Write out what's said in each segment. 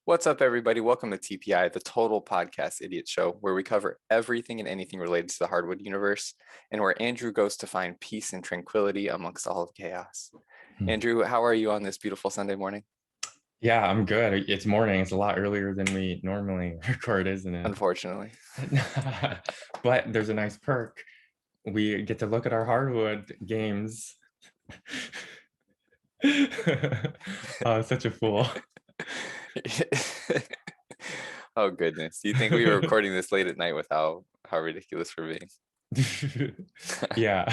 What's up, everybody? Welcome to TPI, the Total Podcast Idiot Show, where we cover everything and anything related to the Hardwood universe, and where Andrew goes to find peace and tranquility amongst all of chaos. Andrew, how are you on this beautiful Sunday morning? Yeah, I'm good. It's morning. It's a lot earlier than we normally record, isn't it? Unfortunately. But there's a nice perk. We get to look at our hardwood games. Oh, such a fool. Oh, goodness. Do you think we were recording this late at night with how ridiculous we're being? Yeah.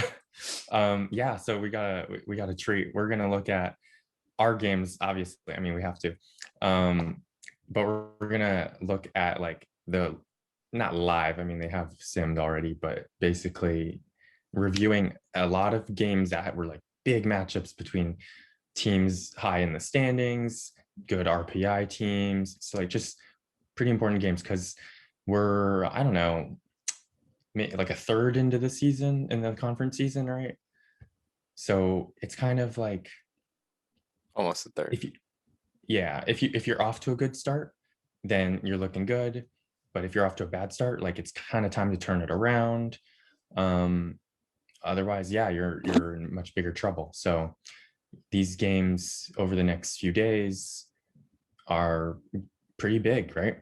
Yeah, so we got a treat. We're gonna look at our games, obviously. I mean, we have to. But we're gonna look at like the not live, I mean they have simmed already, but basically reviewing a lot of games that were like big matchups between teams high in the standings, good RPI teams. So like just pretty important games because we're, I don't know, like a third into the season, in the conference season, right? So it's kind of like Almost a third. if you're off to a good start, then you're looking good. But if you're off to a bad start, like it's kind of time to turn it around. Otherwise, yeah, you're in much bigger trouble. So these games over the next few days are pretty big, right?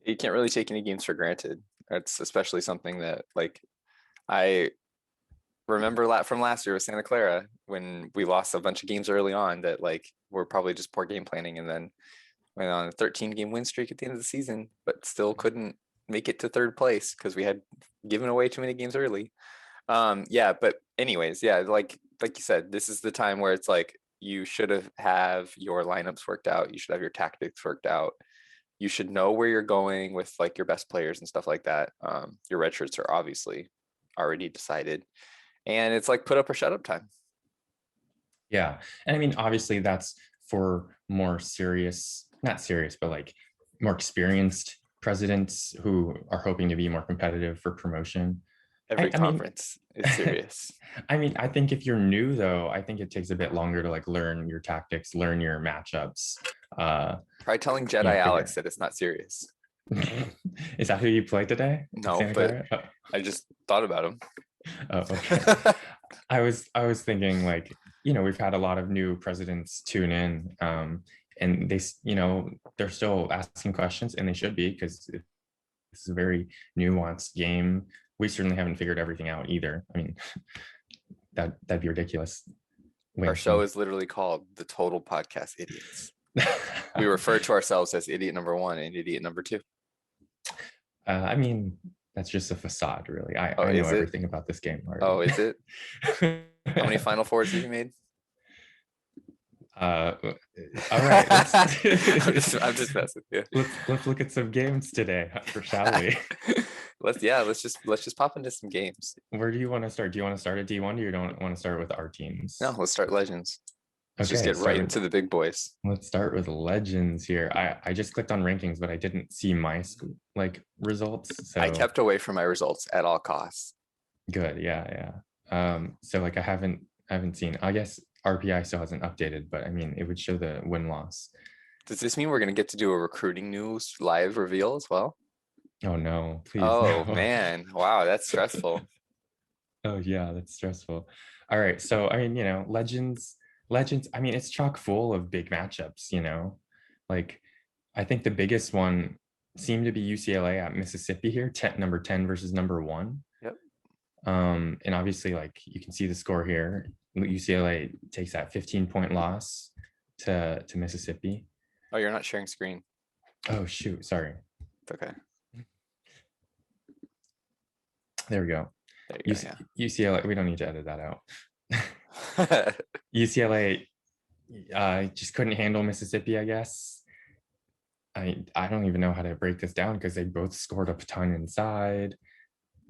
You can't really take any games for granted. That's especially something that, like, I remember from last year with Santa Clara when we lost a bunch of games early on that like were probably just poor game planning, and then went on a 13-game win streak at the end of the season, but still couldn't make it to third place because we had given away too many games early. Yeah, but anyways, yeah, like you said, this is the time where it's like you should have your lineups worked out, you should have your tactics worked out, you should know where you're going with like your best players and stuff like that. Your red shirts are obviously already decided, and it's like put up or shut up time. Yeah. And I mean, obviously that's for more serious, not serious, but like more experienced presidents who are hoping to be more competitive for promotion. Every I mean, conference is serious. I mean, I think if you're new though, I think it takes a bit longer to like learn your tactics, learn your matchups. Try telling Jedi Figure. Alex that it's not serious. Is that who you played today? No, Santa but Clara? I just thought about him. Oh, okay. I was thinking like, we've had a lot of new presidents tune in, and they're still asking questions, and they should be because it's a very nuanced game. We certainly haven't figured everything out either. I mean, that'd be ridiculous. Our Wait, show is literally called the Total Podcast Idiots. We refer to ourselves as idiot number one and idiot number two. I mean, that's just a facade, really. Oh, I know is it? everything about this game already. Oh, is it? How many Final Fours have you made? All right. I'm just messing with you. Let's look at some games today, shall we? let's just pop into some games. Where do you want to start? Do you want to start at D1, or you don't want to start with our teams? No, let's start Legends. Let's just get right into the big boys. Let's start with Legends here. I just clicked on rankings, but I didn't see my results. So I kept away from my results at all costs. Good, yeah. So like I haven't seen. I guess RPI still hasn't updated, but I mean it would show the win-loss. Does this mean we're gonna get to do a recruiting news live reveal as well? Oh no, please. Oh no. man, wow, that's stressful. Oh yeah, that's stressful. All right, so I mean, Legends, I mean, it's chock full of big matchups, like I think the biggest one seemed to be UCLA at Mississippi here, number 10 versus number 1. Yep. And obviously, like you can see the score here. UCLA takes that 15-point loss to Mississippi. Oh, you're not sharing screen. Oh shoot, sorry. It's okay. There we go. There you go, yeah. UCLA, we don't need to edit that out. UCLA just couldn't handle Mississippi, I guess. I don't even know how to break this down because they both scored a ton inside.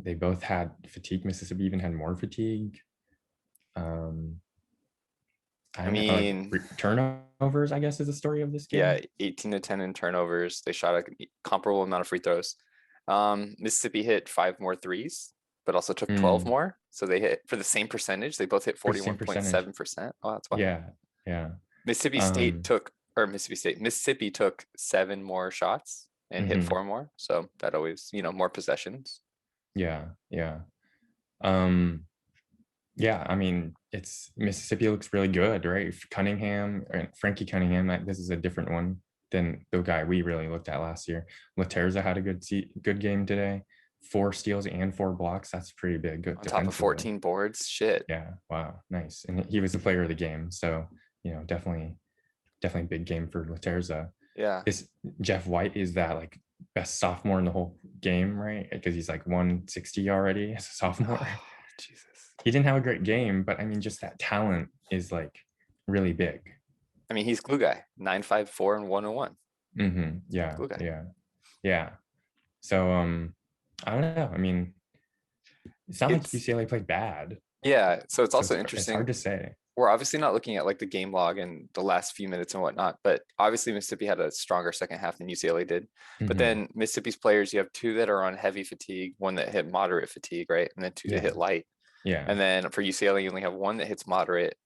They both had fatigue. Mississippi even had more fatigue. I mean, turnovers, I guess, is the story of this game. Yeah, 18-10 in turnovers. They shot a comparable amount of free throws. Mississippi hit 5 more threes, but also took 12 more. So they hit for the same percentage. They both hit 41.7%. Oh, that's wild. Yeah. Mississippi State took or Mississippi took 7 more shots and hit 4 more. So that always, more possessions. Yeah. Yeah, I mean, it's Mississippi looks really good, right? Cunningham and Frankie Cunningham. This is a different one than the guy we really looked at last year. Laterza had a good game today. 4 steals and 4 blocks. That's pretty big. Good on top of 14 boards. Shit. Yeah. Wow. Nice. And he was the player of the game. So, definitely big game for Laterza. Yeah. This Jeff White is that like best sophomore in the whole game, right? Because he's like 160 already as a sophomore. Oh, Jesus. He didn't have a great game, but I mean, just that talent is like really big. I mean, he's glue guy, 954 and 101. Yeah. Glue guy. Yeah. So, I don't know. I mean, it's not like UCLA played bad. Yeah. So it's also interesting. It's hard to say. We're obviously not looking at like the game log and the last few minutes and whatnot, but obviously Mississippi had a stronger second half than UCLA did. But then Mississippi's players, you have 2 that are on heavy fatigue, 1 that hit moderate fatigue, right? And then 2 that hit light. Yeah. And then for UCLA, you only have 1 that hits moderate,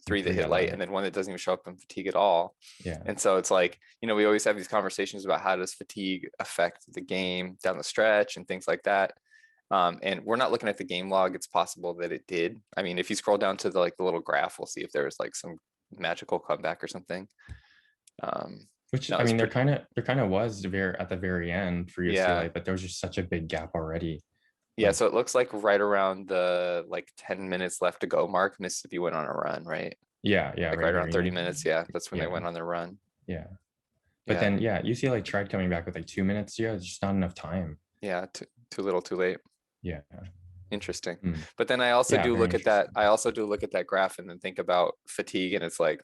3 that hit light, and then 1 that doesn't even show up in fatigue at all. Yeah. And so it's like, we always have these conversations about how does fatigue affect the game down the stretch and things like that. And we're not looking at the game log. It's possible that it did. I mean, if you scroll down to the little graph, we'll see if there was like some magical comeback or something. Which I mean, there kind of was at the very end for UCLA, but there was just such a big gap already. Yeah, so it looks like right around the 10 minutes left to go mark, Mississippi went on a run, right? Yeah, right around 30 minutes. Yeah, that's when they went on their run. Yeah, but then UCLA tried coming back with 2 minutes. Yeah, it's just not enough time. Yeah, too little, too late. Yeah. Interesting. But then I also do look at that. I also do look at that graph and then think about fatigue, and it's like,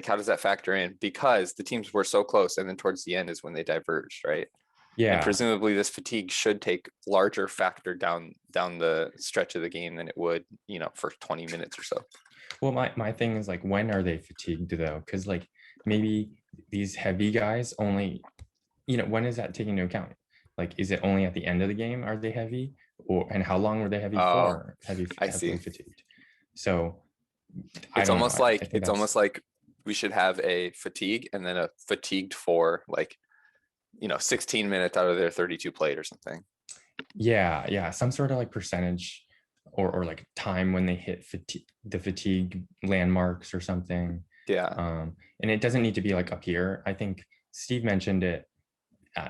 how does that factor in? Because the teams were so close, and then towards the end is when they diverged, right? Yeah. And presumably this fatigue should take larger factor down the stretch of the game than it would, for 20 minutes or so. Well, my thing is when are they fatigued though? Because maybe these heavy guys only, when is that taken into account? Is it only at the end of the game are they heavy, and how long were they heavy for? Heavy fatigued. So it's almost like we should have a fatigue and then a fatigued for 16 minutes out of their 32 played or something. Yeah, some sort of percentage or time when they hit the fatigue landmarks or something. Yeah. And it doesn't need to be up here. I think Steve mentioned it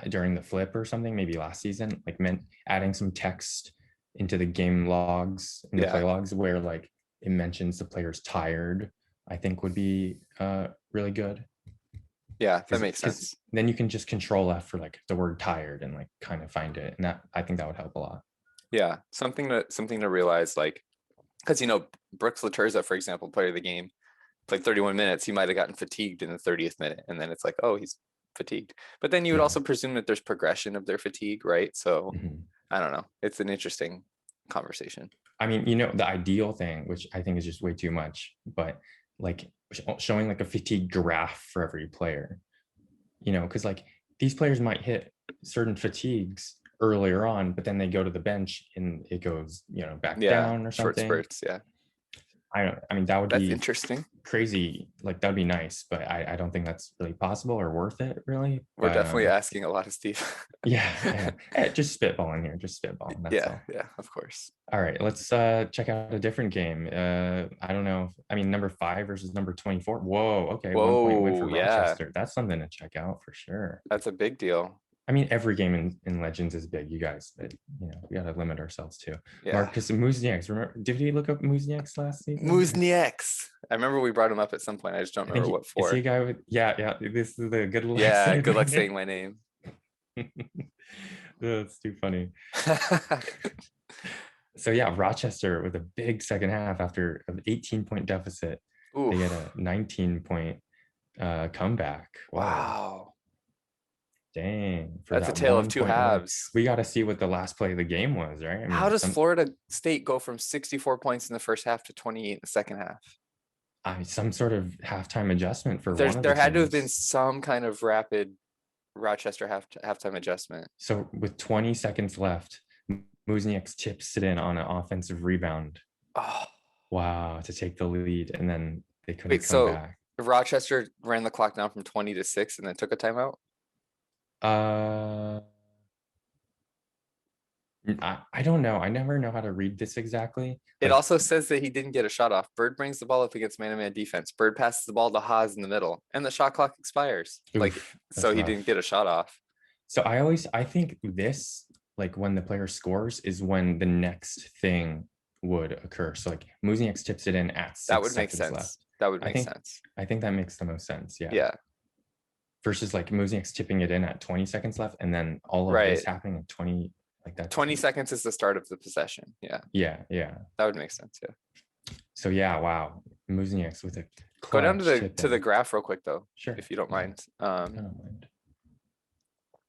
during the flip or something, maybe last season, adding some text into the game logs and the play logs where it mentions the player's tired, I think would be really good. Yeah, that makes sense. Then you can just control F for the word tired and kind of find it. And that, I think that would help a lot. Yeah. Something to realize, because, Brooks Laterza, for example, player of the game, played 31 minutes. He might've gotten fatigued in the 30th minute. And then it's oh, he's fatigued. But then you would also presume that there's progression of their fatigue, right? So I don't know. It's an interesting conversation. I mean, the ideal thing, which I think is just way too much, but showing a fatigue graph for every player, because these players might hit certain fatigues earlier on, but then they go to the bench and it goes, back down or something. Short spurts. Yeah. I mean, that's interesting. Crazy. That'd be nice, but I don't think that's really possible or worth it, really. We're definitely asking a lot of Steve. Yeah. Just spitballing here. Just spitballing. That's all. Yeah, of course. All right, let's check out a different game. I don't know. I mean, number 5 versus number 24. Whoa. Okay. 1 point win for Rochester. That's something to check out for sure. That's a big deal. I mean, every game in Legends is big, you guys. But, we got to limit ourselves too. Yeah. Marcus Musnieks. Remember? Did we look up Musnieks last season? Musnieks. I remember we brought him up at some point. I just don't remember what for. Is he a guy with? Yeah. This is the good luck. Yeah, good luck saying my name. That's too funny. So yeah, Rochester with a big second half after an 18-point deficit. Oof. They get a 19-point comeback. Wow. Dang. That's a tale of two halves. We got to see what the last play of the game was, right? I mean, how does Florida State go from 64 points in the first half to 28 in the second half? Some sort of halftime adjustment for there had to have been some kind of rapid Rochester halftime adjustment. So with 20 seconds left, Musnieks chips it in on an offensive rebound. Oh. Wow, to take the lead, and then they couldn't come back. Rochester ran the clock down from 20 to 6 and then took a timeout. Uh, I don't know. I never know how to read this exactly, It but also says that he didn't get a shot off. Bird brings the ball up against man-to-man defense. Bird passes the ball to Haas in the middle, and the shot clock expires. Like, oof, so that's he didn't rough. get a shot off. So I think this, like when the player scores is when the next thing would occur. So like Muziek's tips it in at That 6 would make seconds sense. left. That would I make think sense. I think that makes the most sense. Yeah. Yeah, Versus like Muziek's tipping it in at 20 seconds left, and then all of this right. happening at 20, like that 20 doesn't. seconds is the start of the possession. Yeah, Yeah. that would make sense. Yeah. So yeah, wow. Muziek's with a Go down to clutch the tip-in. graph real quick though, Sure. if you don't Yeah, mind. I don't mind.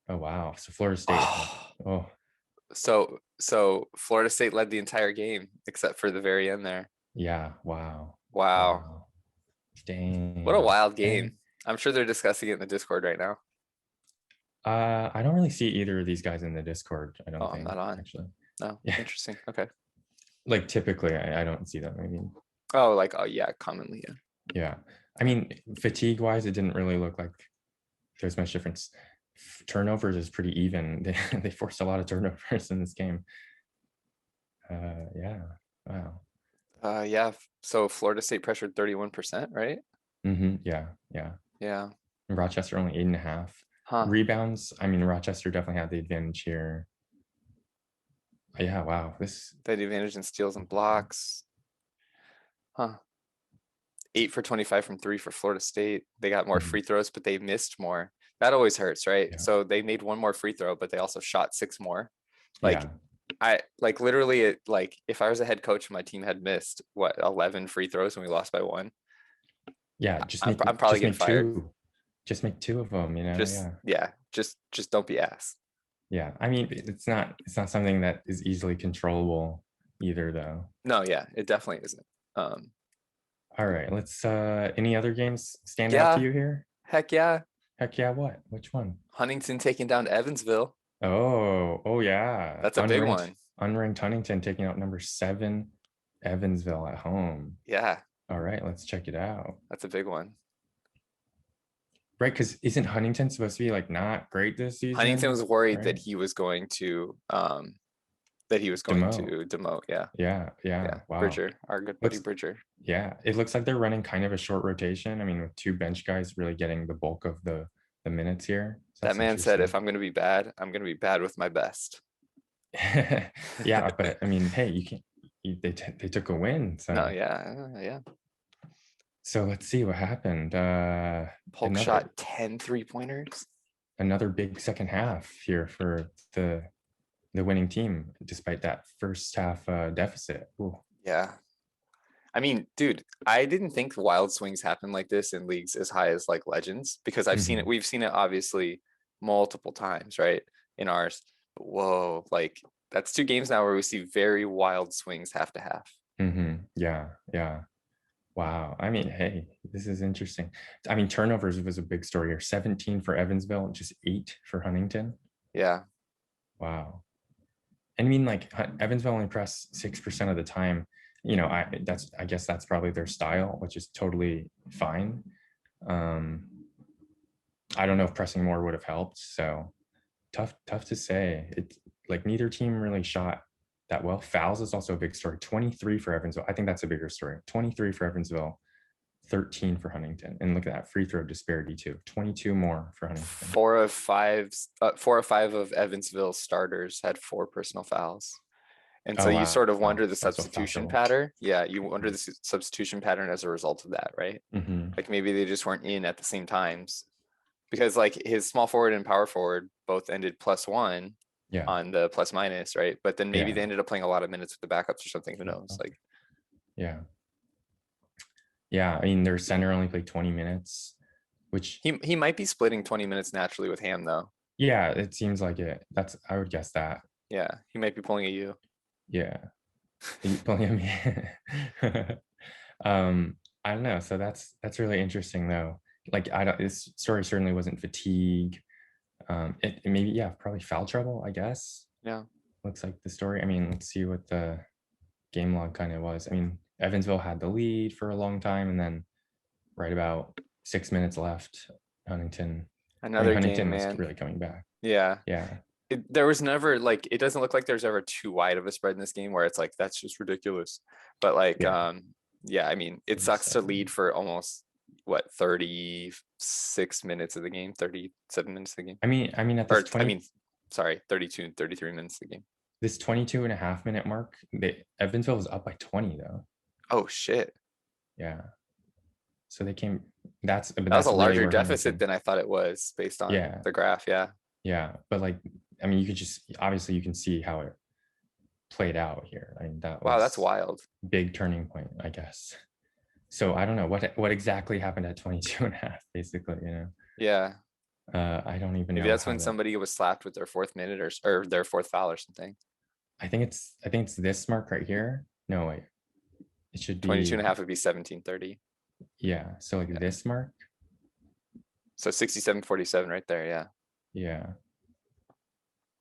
Oh wow. So Florida State. Oh So Florida State led the entire game except for the very end there. yeah. Wow. Wow. Wow. What a Dang. wild And game. I'm sure they're discussing it in the Discord right now. I don't really see either of these guys in the Discord. I Oh, don't I'm think not on. actually. No, Yeah. interesting. Okay. Like typically, I don't see them. I mean, Oh, like, oh yeah, commonly, yeah. yeah. I mean, fatigue wise, it didn't really look like there's much difference. Turnovers is pretty even. They forced a lot of turnovers in this game. Yeah. Wow. Yeah. So Florida State pressured 31%, right? Yeah. Yeah. And Rochester only 8.5. Huh. Rebounds. I mean, Rochester definitely had the advantage here. Yeah. Wow. This. They had the advantage in steals and blocks. Huh. 8 for 25 from 3 for Florida State. They got more free throws, but they missed more. That always hurts, right? Yeah. So they made one more free throw, but they also shot 6 more. Like, Yeah. I like literally it, like if I was a head coach and my team had missed what 11 free throws and we lost by 1, Yeah. I'm probably Just getting make fired. two. Just make two of them. You know. Just Yeah. just don't be ass. Yeah. I mean, it's not something that is easily controllable either, though. No, yeah, it definitely isn't. Um, All right. Let's. Any other games stand out to yeah, you here? heck yeah. Heck yeah. What? Which one? Huntington taking down Evansville. Oh yeah. That's a big one. Unranked Huntington taking out number 7 Evansville at home. Yeah, All right, let's check it out. that's a big one. Right, because isn't Huntington supposed to be like not great this season? Huntington was worried right? that he was going to Demote. demote. Yeah. Yeah. Wow. Bridger, our good buddy Looks, Bridger. yeah, it looks like they're running kind of a short rotation. I mean, with 2 bench guys really getting the bulk of the minutes here. So That man said, interesting. if I'm going to be bad, I'm going to be bad with my best. Yeah, but I mean, hey, you can't. They took a win. So No, yeah. So let's see what happened. Polk shot 10 3-pointers. Another big second half here for the winning team, despite that first half deficit. Ooh. Yeah. I mean, dude, I didn't think wild swings happen like this in leagues as high as like Legends, because I've seen it. We've seen it obviously multiple times, right? In ours. But whoa, like that's 2 games now where we see very wild swings half to half. Yeah. Wow. I mean, hey, this is interesting. I mean, turnovers was a big story here. 17 for Evansville, just 8 for Huntington. Yeah. Wow. And I mean, like Evansville only pressed 6% of the time. You know, I guess that's probably their style, which is totally fine. I don't know if pressing more would have helped. So tough to say. It's like neither team really shot that well. Fouls is also a big story. 23 for Evansville. I think that's a bigger story. 23 for Evansville, 13 for Huntington. And look at that free throw disparity too. 22 more for Huntington. 4 of 5 of Evansville starters had 4 personal fouls. And so you sort of wonder the substitution pattern. Yeah, you wonder the substitution pattern as a result of that, right? Like maybe they just weren't in at the same times, because like his small forward and power forward both ended +1 on the plus minus, right? But then maybe they ended up playing a lot of minutes with the backups or something. Who knows? Like, yeah. I mean, their center only played 20 minutes, which he might be splitting 20 minutes naturally with Ham though. Yeah, it seems like it. I would guess that. Yeah, he might be pulling a U. Yeah, pulling a me. I don't know. So that's really interesting though. Like this story certainly wasn't fatigue. It maybe probably foul trouble, I guess. Yeah, looks like the story. I mean, let's see what the game log kind of was. I mean, Evansville had the lead for a long time, and then right about 6 minutes left. Huntington. Another game, Huntington was man. really coming back. Yeah. Yeah. There was never like, it doesn't look like there's ever too wide of a spread in this game where it's like, that's just ridiculous. But like, Yeah. yeah, I mean, it sucks to lead for almost what, 36 minutes of the game, 37 minutes of the game. I mean, at Or this 20, sorry, 32 and 33 minutes of the game. this 22.5 minute mark, Evansville was up by 20 though. Oh shit. Yeah. So they came, that was a larger deficit than I thought it was based on the graph. Yeah. Yeah. But like, I mean, you could just, obviously you can see how it played out here. I mean, wow, that's wild. Big turning point, I guess. So I don't know what exactly happened at 22.5, basically, you know? Yeah. I don't even know. Maybe that's when somebody was slapped with their 4th minute or their 4th foul or something. I think it's this mark right here. No, wait. It should be 22.5 would be 17:30. Yeah. So like this mark. So 67:47 right there. Yeah. Yeah.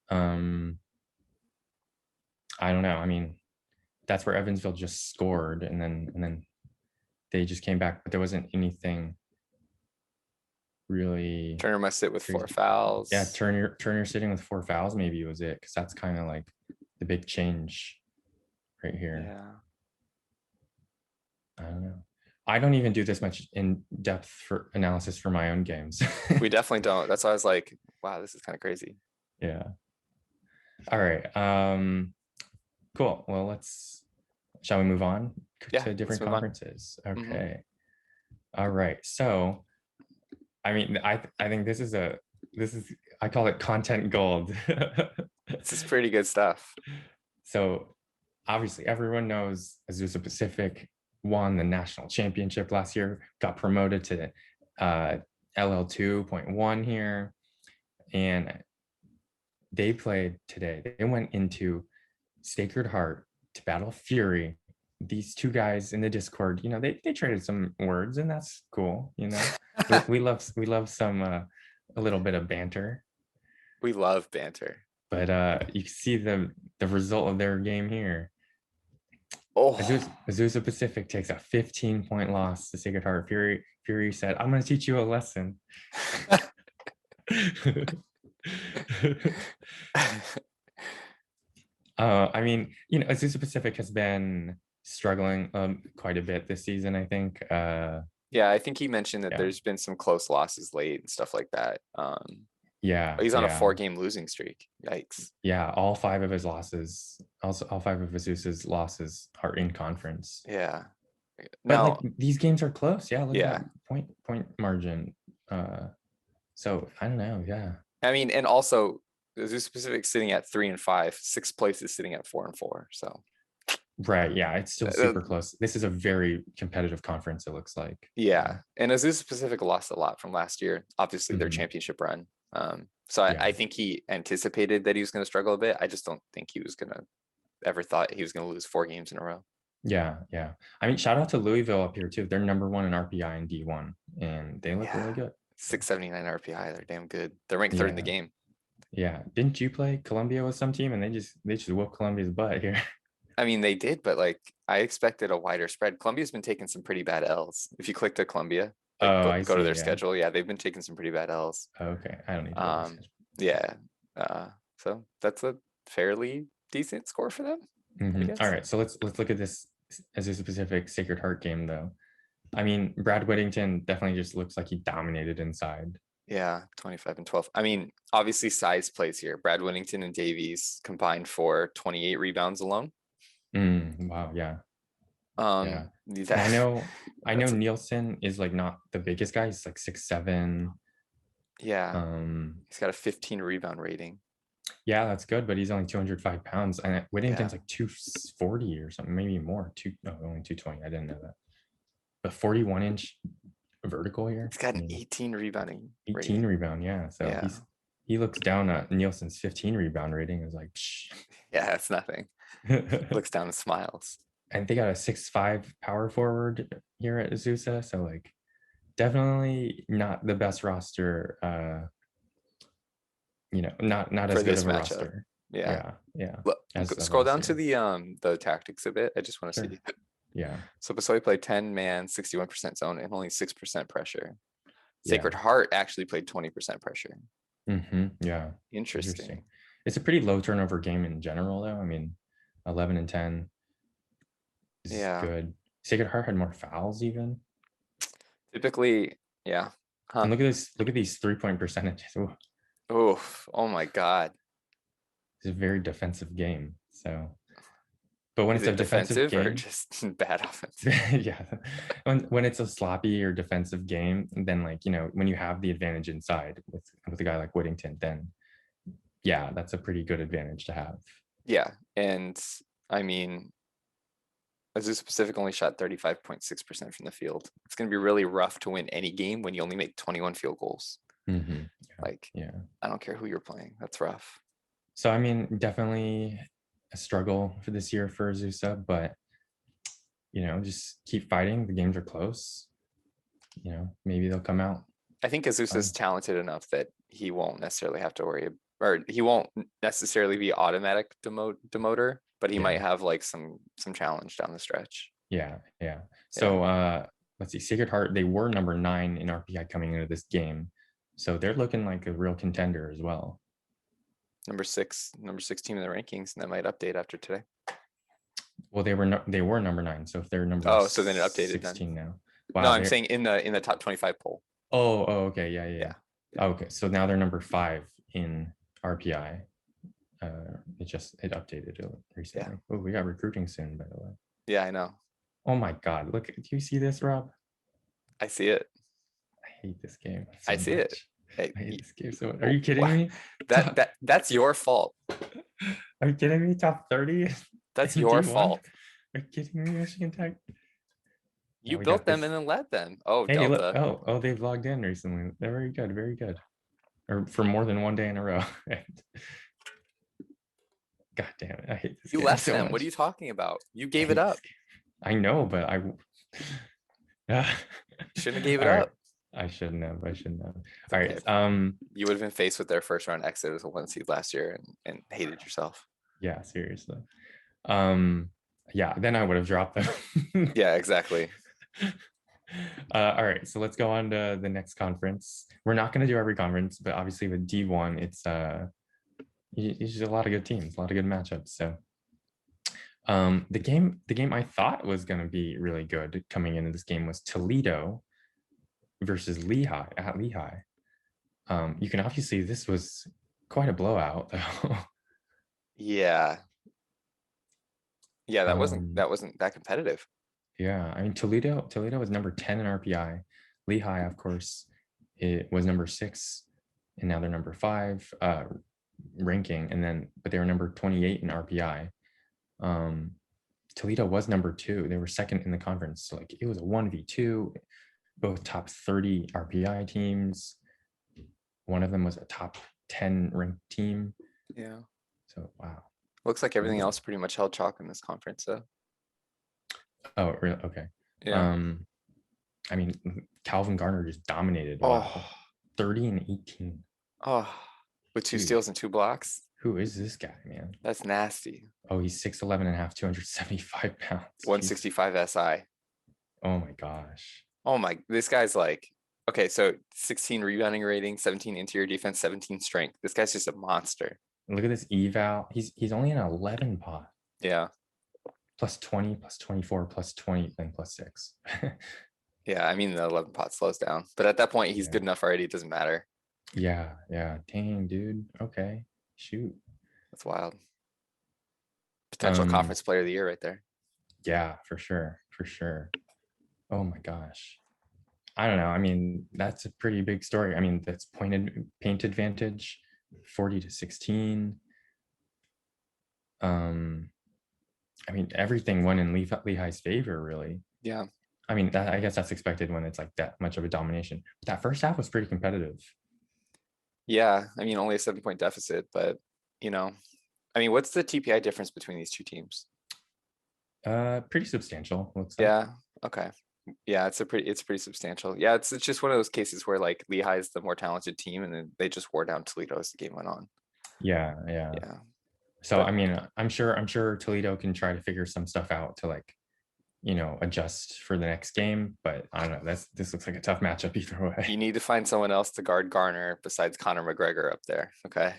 I don't know. I mean, that's where Evansville just scored, and then they just came back, but there wasn't anything really. Turner must sit with 4 fouls. Yeah, Turner sitting with 4 fouls maybe was it, because that's kind of like the big change right here. Yeah. I don't know. I don't even do this much in-depth for analysis for my own games. We definitely don't. That's why I was like, wow, this is kind of crazy. Yeah. All right. Cool. Well, shall we move on to different conferences? Okay. Mm-hmm. All right. So, I mean, I think this is I call it content gold. This is pretty good stuff. So obviously everyone knows Azusa Pacific won the national championship last year, got promoted to LL 2.1 here, and they played today. They went into Sacred Heart to battle Fury. These two guys in the Discord, you know, they traded some words, and that's cool. You know, we love some a little bit of banter. We love banter. But you can see the result of their game here. Oh, Azusa Pacific takes a 15-point loss to Sacred Heart. Fury said, "I'm going to teach you a lesson." I mean, you know, Azusa Pacific has been struggling quite a bit this season, I think. Yeah, I think he mentioned that there's been some close losses late and stuff like that. Yeah, he's on a 4-game losing streak. Yikes. Yeah, all 5 of his losses, also all 5 of Azusa's losses are in conference. Yeah. But like, these games are close. Yeah, look at that point margin. So I don't know. Yeah. I mean, and also Azusa Pacific sitting at 3 and 5, 6th place is sitting at 4 and 4. So. Right. Yeah, it's still super close. This is a very competitive conference, it looks like. Yeah, and Azusa Pacific lost a lot from last year. Obviously, their championship run. So I think he anticipated that he was going to struggle a bit. I just don't think he was thought he was going to lose 4 games in a row. Yeah. I mean, shout out to Louisville up here too. They're number 1 in RPI and D1, and they look really good. 679 RPI. They're damn good. They're ranked 3rd in the game. Yeah. Didn't you play Columbia with some team, and they just whooped Columbia's butt here? I mean, they did, but like I expected a wider spread. Columbia's been taking some pretty bad L's. If you click to Columbia, go to their schedule. Yeah, they've been taking some pretty bad L's. Okay, I don't need to. Yeah. So that's a fairly decent score for them. Mm-hmm. All right, so let's look at this Azusa Pacific Sacred Heart game though. I mean, Brad Whittington definitely just looks like he dominated inside. Yeah, 25 and 12. I mean, obviously size plays here. Brad Whittington and Davies combined for 28 rebounds alone. Wow, yeah. I know Nielsen is like not the biggest guy. He's like 6'7". Yeah. He's got a 15 rebound rating. Yeah, that's good, but he's only 205 pounds, and Whittington's like 240 or something, maybe more. Only 220. I didn't know that. But 41-inch vertical here. He's got an 18 rebounding. 18 rating. Rebound, yeah. So he looks down at Nielsen's 15 rebound rating. Is like, shh. Yeah, it's nothing. Looks down and smiles. And they got a 6'5" power forward here at Azusa, so like definitely not the best roster. You know, not as good of a roster. Yeah. Look, scroll down to the tactics a bit. I just want to see. Yeah. So Pasoy played 10-man, 61% zone, and only 6% pressure. Sacred Yeah. Heart actually played 20% pressure. Yeah. Interesting. It's a pretty low turnover game in general, though. I mean, 11 and 10 is Yeah. good. Sacred Heart had more fouls even. Typically, yeah. And Huh. look at this. Look at these 3-point percentages. Ooh, Oof. Oh my God. it's a very defensive game. So, but when Is it's a it defensive defensive or game, just bad offense? yeah, when it's a sloppy or defensive game, then like when you have the advantage inside with a guy like Whittington, then yeah, that's a pretty good advantage to have. Yeah. And I mean, Azusa Pacific only shot 35.6% from the field. It's going to be really rough to win any game when you only make 21 field goals. Yeah, Like, yeah. I don't care who you're playing. That's rough. So I mean, definitely a struggle for this year for Azusa, but just keep fighting. The games are close. Maybe they'll come out. I think Azusa is talented enough that he won't necessarily have to worry, or he won't necessarily be automatic demoter, but he might have like some challenge down the stretch. Yeah. So let's see, Sacred Heart, they were number 9 in RPI coming into this game. So they're looking like a real contender as well. Number six team in the rankings, and that might update after today. Well, they were number 9. So if they're number so then it updated 16 then. now. Wow, No, I'm saying in the top 25 poll. Oh, okay, yeah. Okay, so now they're number 5 in RPI. It updated recently. Yeah. Oh, we got recruiting soon, by the way. Yeah, I know. Oh my God, look! Do you see this, Rob? I see it. I hate this game. I see it. Hey, I hate this game so much. Are you kidding me? That's your fault. Are you kidding me? Top 30? That's your D1? fault. Are you kidding me, Michigan Tech? You built them and then led them. Oh, hey, Delta. Look, they've logged in recently. They're very good, very good. Or for more than one day in a row. God damn it. I hate this You game left so them. much. What are you talking about? You gave it up. I know, but I shouldn't have gave it up. I shouldn't have. All okay. right. You would have been faced with their first round exit as a 1 seed last year and hated yourself. Yeah, seriously. Yeah, then I would have dropped them. Yeah, exactly. All right, so let's go on to the next conference. We're not going to do every conference, but obviously with D1, it's just a lot of good teams, a lot of good matchups. So the game I thought was going to be really good coming into this game was Toledo versus Lehigh at Lehigh. You can obviously, this was quite a blowout though. Yeah, that wasn't that competitive. Yeah, I mean Toledo was number 10 in RPI. Lehigh, of course, it was number 6, and now they're number 5 ranking, but they were number 28 in RPI. Toledo was number 2. They were second in the conference. So like it was a 1v2, both top 30 RPI teams. One of them was a top 10 ranked team. Yeah. So wow. Looks like everything else pretty much held chalk in this conference, though. Oh, really? Okay. Yeah. I mean, Calvin Garner just dominated. Wow. 30 and 18. Oh, with 2 steals and 2 blocks. Who is this guy, man? That's nasty. Oh, he's 6'11 and a half, 275 pounds. 165 SI. Oh my gosh. Oh my, this guy's like, okay, so 16 rebounding rating, 17 interior defense, 17 strength. This guy's just a monster. Look at this eval. He's only an 11 pot. Yeah. Plus 20, plus 24, plus 20, then plus 6. Yeah, I mean the 11 pot slows down, but at that point he's good enough already. It doesn't matter. Yeah. Dang, dude. Okay. Shoot. That's wild. Potential conference player of the year right there. Yeah, for sure. Oh my gosh. I don't know. I mean, that's a pretty big story. I mean, that's paint advantage, 40-16. I mean, everything went in Lehigh's favor, really. Yeah. I mean, I guess that's expected when it's like that much of a domination. But that first half was pretty competitive. Yeah, I mean, only a 7-point deficit, but I mean, what's the TPI difference between these two teams? Pretty substantial. Looks like. Yeah. Okay. Yeah, it's pretty substantial. Yeah, it's just one of those cases where like Lehigh is the more talented team, and then they just wore down Toledo as the game went on. Yeah. So I mean, I'm sure Toledo can try to figure some stuff out to like adjust for the next game. But I don't know. This looks like a tough matchup either way. You need to find someone else to guard Garner besides Conor McGregor up there. Okay.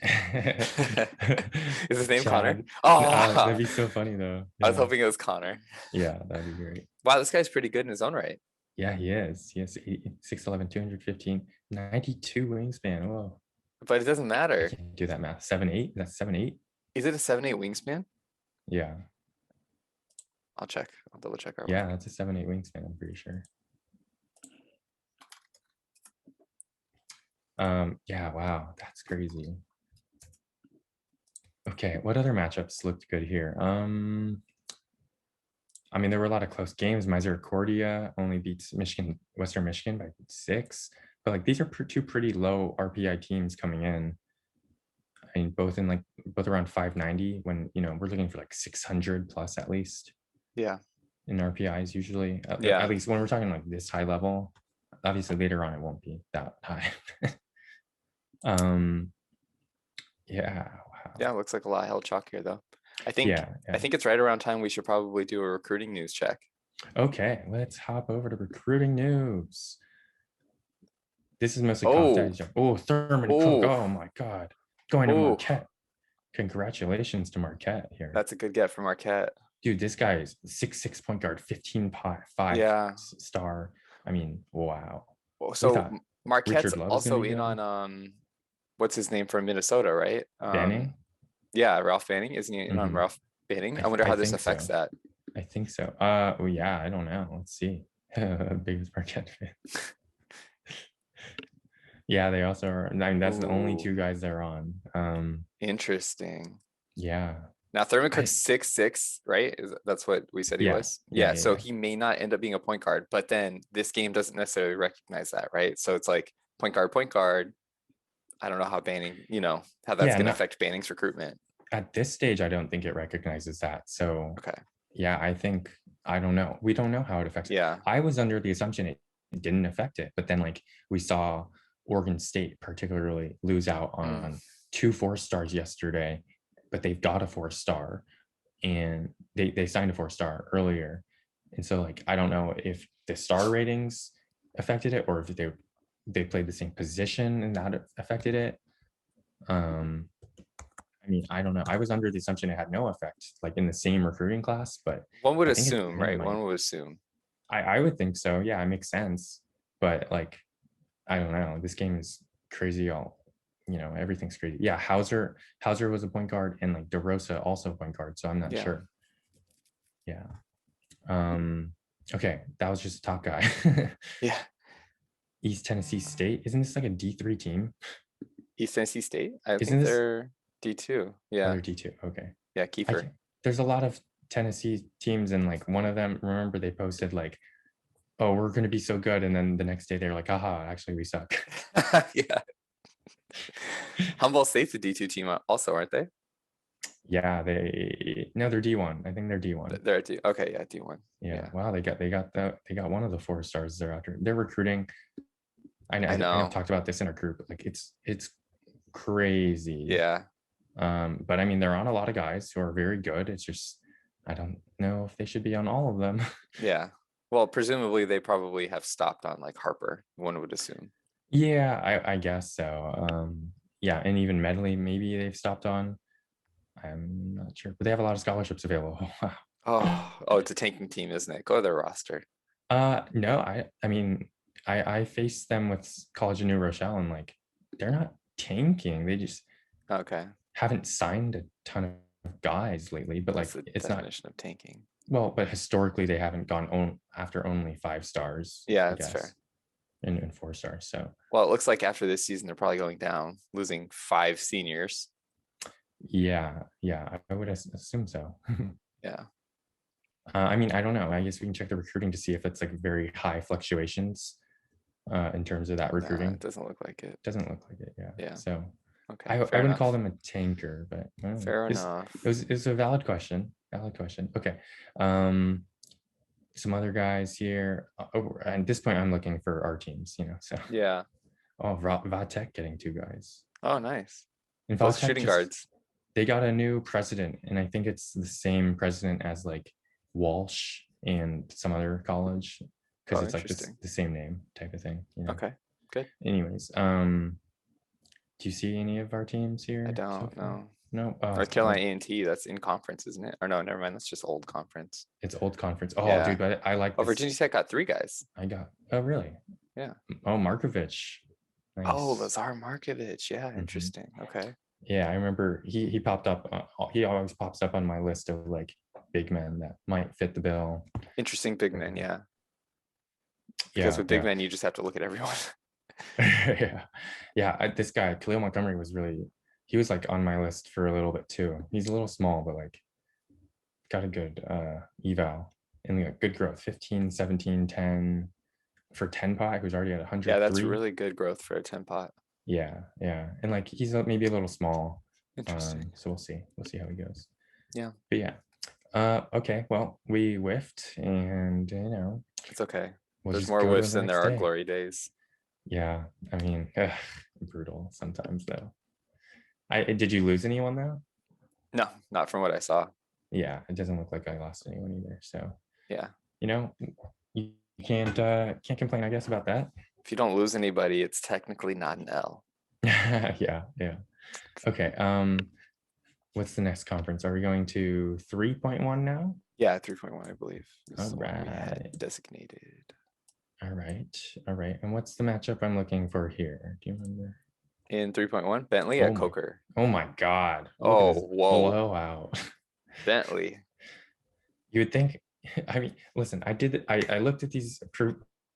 Is his name Connor? Chad. Oh, That'd be so funny though. I was Yeah. hoping it was Connor. Yeah, that'd be great. Wow, this guy's pretty good in his own right. Yeah, he is. He has 6'11", 215, 92 wingspan. Whoa. But it doesn't I matter. can't do that math. 7'8"? That's 7'8"? Is it a 7'8" wingspan? Yeah. I'll check. I'll double check our Yeah, that's a 7'8" wingspan, I'm pretty sure. Yeah, wow, that's crazy. Okay, what other matchups looked good here? I mean, there were a lot of close games. Misericordia only beats Western Michigan by 6. But like these are two pretty low RPI teams coming in. I mean, both around 590 when we're looking for like 600 plus at least. Yeah. In RPIs usually. Yeah. At least when we're talking like this high level. Obviously later on it won't be that high. Yeah. Wow. Yeah, it looks like a lot held chalk here though. I think it's right around time we should probably do a recruiting news check. Okay, let's hop over to recruiting news. This is mostly confidential. Oh, Thurman Cook. Oh my God. Going to Marquette. Congratulations to Marquette here. That's a good get for Marquette. Dude, this guy is 6'6" point guard, 15.5 star. I mean, wow. So Marquette's also in on what's his name from Minnesota, right? Banning? Yeah, Ralph Banning. Isn't he in on Ralph Banning? I wonder how this affects that. I think so. Well, yeah, I don't know. Let's see. Biggest Marquette fan. Yeah, they also are. I mean, that's the only two guys they're on. Interesting. Yeah. Now Thurman Cook's 6'6", right? That's what we said he was? Yeah, so he may not end up being a point guard, but then this game doesn't necessarily recognize that, right? So it's like point guard. I don't know how Banning, how that's going to affect Banning's recruitment. At this stage, I don't think it recognizes that. So okay. Yeah, I don't know. We don't know how it affects it. Yeah. I was under the assumption it didn't affect it, but then like we saw Oregon State particularly lose out on 2 4-stars yesterday, but they've got a 4-star and they signed a 4-star earlier. And so like, I don't know if the star ratings affected it or if they played the same position and that affected it. I mean, I don't know. I was under the assumption it had no effect, like in the same recruiting class, but one would assume, right? One would assume. I would think so. Yeah, it makes sense. But like, I don't know. This game is crazy. Everything's crazy. Yeah, Hauser was a point guard, and like DeRosa also a point guard. So I'm not sure. Yeah. Okay, that was just a top guy. Yeah. East Tennessee State. Isn't this like a D3 team? East Tennessee State? I think they're D2. Yeah. They're D2. Okay. Yeah, Kiefer. There's a lot of Tennessee teams, and like one of them, remember they posted like, oh, we're going to be so good. And then the next day they're like, aha, actually we suck. Yeah. Humboldt State's a D2 team also, aren't they? Yeah, they're D1. I think they're D1. They're D. Okay, yeah, D1. Yeah. Wow, they got one of the 4-stars they're after. They're recruiting. I know. I've talked about this in our group. Like it's crazy. Yeah. But I mean, they're on a lot of guys who are very good. It's just I don't know if they should be on all of them. Yeah. Well, presumably they probably have stopped on like Harper, one would assume. Yeah, I guess so. Yeah, and even Medley, maybe they've stopped on. I'm not sure, but they have a lot of scholarships available. Oh, it's a tanking team, isn't it? Go to their roster. No, I mean, I faced them with College of New Rochelle, and like they're not tanking. They just haven't signed a ton of guys lately. But like it's not definition of tanking. Well, but historically they haven't gone after only 5 stars. Yeah, that's fair. And 4 stars. So well, it looks like after this season they're probably going down, losing 5 seniors. Yeah, I would assume so. Yeah. I mean, I don't know. I guess we can check the recruiting to see if it's like very high fluctuations in terms of that recruiting. It doesn't look like it. Doesn't look like it. Yeah. So okay, I wouldn't call them a tanker, but fair enough. It's a valid question. Okay. Some other guys here. At this point, I'm looking for our teams. So yeah. Oh, Vatek getting 2 guys. Oh, nice. And both shooting guards. They got a new president, and I think it's the same president as like Walsh and some other college because Oh, it's like interesting. the same name type of thing, you know. Okay, good. Anyways, do you see any of our teams here I so don't far? know. No. North Carolina A&T, that's in conference, isn't it? Or no, never mind. That's just old conference. It's old conference. Oh, Yeah. dude, but I like Oh, this. Virginia Tech got 3 guys. Oh, really? Yeah. Oh, Markovich. Oh, Nice. Lazar Markovich. Yeah, Mhm. interesting. Okay. Yeah, I remember he popped up. He always pops up on my list of like big men that might fit the bill. Interesting big men, yeah. Because Yeah, with big yeah. men, you just have to look at everyone. Yeah. This guy, Khalil Montgomery, he was like on my list for a little bit too. He's a little small, but like got a good eval and like good growth, 15, 17, 10 for 10 pot, who's already at 103. Yeah, that's really good growth for a 10 pot. Yeah. And like he's maybe a little small. Interesting. So we'll see how he goes. Yeah. But yeah. Okay, well, we whiffed, and It's okay. we'll There's just more go to whiffs the than there next are day. glory days. Yeah, I mean, brutal sometimes though. Did you lose anyone though? No, not from what I saw. Yeah, it doesn't look like I lost anyone either. So Yeah. you can't complain, I guess, about that. If you don't lose anybody, it's technically not an L. Yeah. Okay. What's the next conference? Are we going to 3.1 now? Yeah, 3.1, I believe. All Is the one we had right. designated. All right. And what's the matchup I'm looking for here? Do you remember? In 3.1, Bentley Oh at my, Coker. oh my God. Look at Oh, this whoa. blowout. Bentley. You would think, I mean, listen, I looked at these,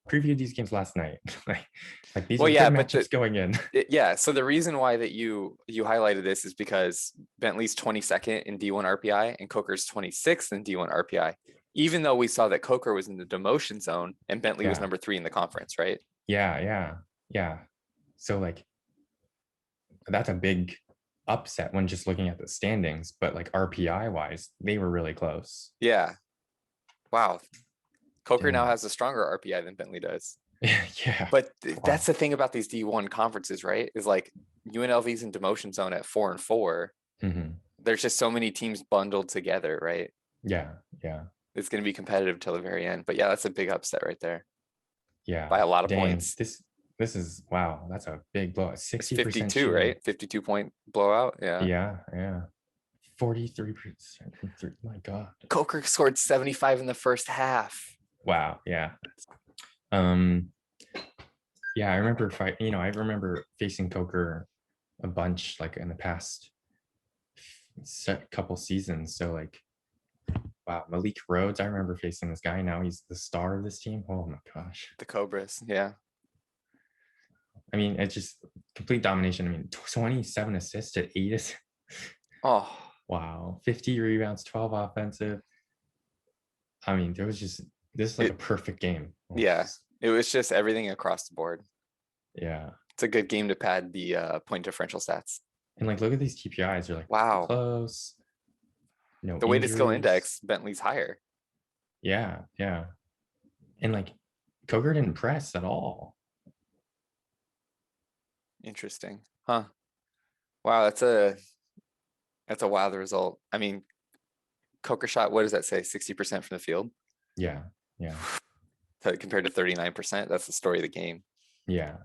previewed these games last night. like these Well, are yeah, good but matchups going in. yeah, so the reason why that you highlighted this is because Bentley's 22nd in D1 RPI and Coker's 26th in D1 RPI, even though we saw that Coker was in the demotion zone and Bentley was Yeah. number 3 in the conference, right? Yeah. So like, that's a big upset when just looking at the standings, but like RPI wise, they were really close. Yeah. Wow. Coker now Dang. has a stronger RPI than Bentley does. Yeah. But Wow. that's the thing about these D1 conferences, right? Is like UNLV's in demotion zone at 4-4. Mm-hmm. There's just so many teams bundled together, right? Yeah. It's going to be competitive till the very end. But yeah, that's a big upset right there Yeah. by a lot of Dang. points. This is, wow, that's a big blow. 60% It's 52, right? 52 point blowout. Yeah. Yeah. 43% from 3. My God. Coker scored 75 in the first half. Wow. Yeah. Yeah, I remember I remember facing Coker a bunch like in the past couple seasons. So like, wow, Malik Rhodes, I remember facing this guy. Now he's the star of this team. Oh my gosh. The Cobras. Yeah. I mean, it's just complete domination. I mean, 27 assists to 8 assists. Oh, Wow. 50 rebounds, 12 offensive. I mean, this is like a perfect game. Yeah. It was just everything across the board. Yeah. It's a good game to pad the point differential stats. And like, look at these TPIs. They're like, wow, close. No, the weighted skill injuries. index, Bentley's higher. Yeah. And like, Coker didn't press at all. Interesting. Huh. Wow, that's a wild result. I mean, Coker shot, what does that say? 60% from the field? Yeah. Compared to 39%. That's the story of the game. Yeah.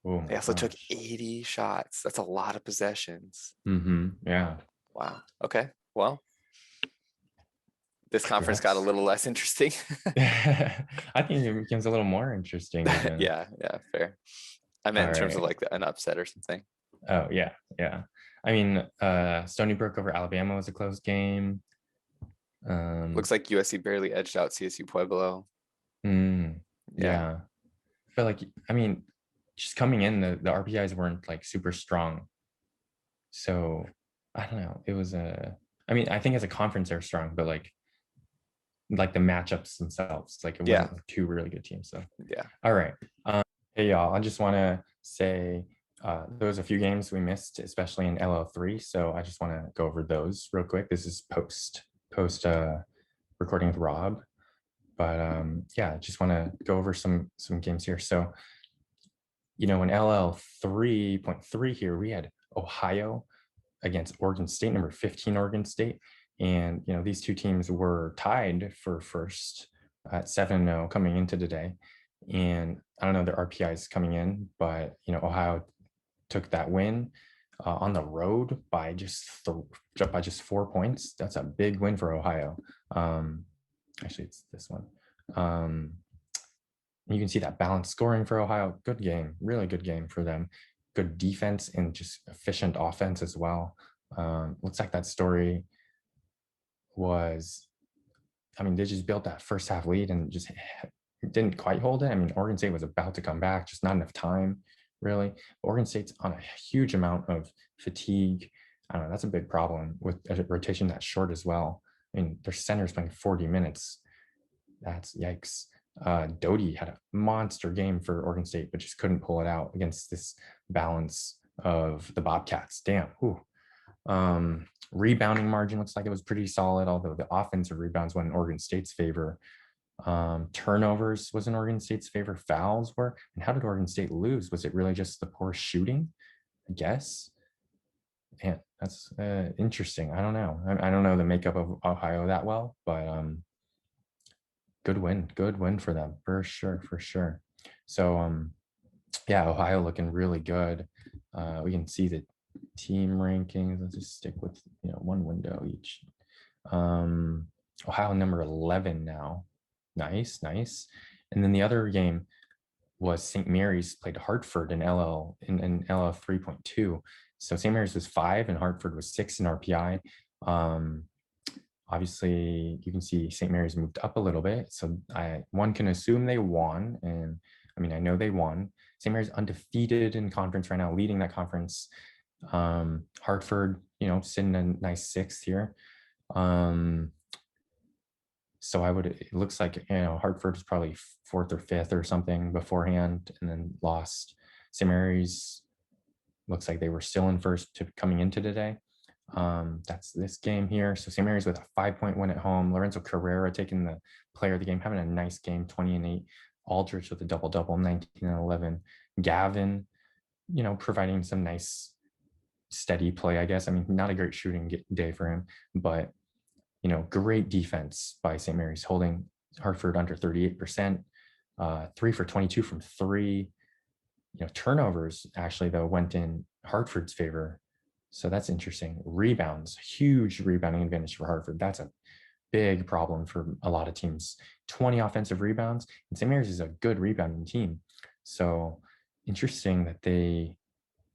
Oh They also took 80 shots. That's a lot of possessions. Yeah. Wow. Okay. Well, this conference got a little less interesting. I think it becomes a little more interesting. Yeah, fair. I meant in terms of like an upset or something. Oh, yeah. I mean, Stony Brook over Alabama was a close game. Looks like USC barely edged out CSU Pueblo. Yeah. But like, I mean, just coming in, the RPIs weren't like super strong. So I don't know. It was I mean, I think as a conference they're strong, but like the matchups themselves, like it wasn't like 2 really good teams. So yeah. All right. Hey y'all, I just want to say there was a few games we missed, especially in LL3. So I just want to go over those real quick. This is post recording with Rob. But yeah, I just want to go over some games here. So, in LL 3.3 here, we had Ohio against Oregon State, number 15 Oregon State. And, these two teams were tied for first at 7-0 coming into today. And I don't know the RPIs coming in, but, Ohio took that win on the road by just 4 points. That's a big win for Ohio. Actually, it's this one. You can see that balanced scoring for Ohio. Good game, really good game for them. Good defense and just efficient offense as well. Looks like that story was, they just built that first half lead and just didn't quite hold it. Oregon State was about to come back, just not enough time, really. Oregon State's on a huge amount of fatigue. I don't know, that's a big problem with a rotation that short as well. Their center's playing 40 minutes. That's yikes. Doty had a monster game for Oregon State, but just couldn't pull it out against this balance of the Bobcats. Damn. Rebounding margin looks like it was pretty solid, although the offensive rebounds went in Oregon State's favor. Turnovers was in Oregon State's favor. Fouls were. And how did Oregon State lose? Was it really just the poor shooting? I guess. And that's interesting. I don't know. I don't know the makeup of Ohio that well, but good win for them for sure. So Ohio looking really good. We can see the team rankings. Let's just stick with one window each. Ohio number 11 now. Nice. And then the other game was St. Mary's played Hartford in LL 3.2. So St. Mary's was 5 and Hartford was 6 in RPI. Obviously, you can see St. Mary's moved up a little bit. So one can assume they won. And I know they won. St. Mary's undefeated in conference right now, leading that conference. Hartford, sitting a nice 6th here. So it looks like, Hartford is probably 4th or 5th or something beforehand and then lost. St. Mary's looks like they were still in first coming into today. That's this game here. So St. Mary's with a 5-point win at home. Lorenzo Carrera taking the player of the game, having a nice game, 20 and 8. Aldrich with a double-double, 19 and 11. Gavin, providing some nice steady play, I guess. Not a great shooting day for him, but great defense by St. Mary's, holding Hartford under 38%, 3 for 22 from 3. Turnovers actually though went in Hartford's favor, so that's interesting. Rebounds, huge rebounding advantage for Hartford. That's a big problem for a lot of teams. 20 offensive rebounds, and St. Mary's is a good rebounding team. So interesting that they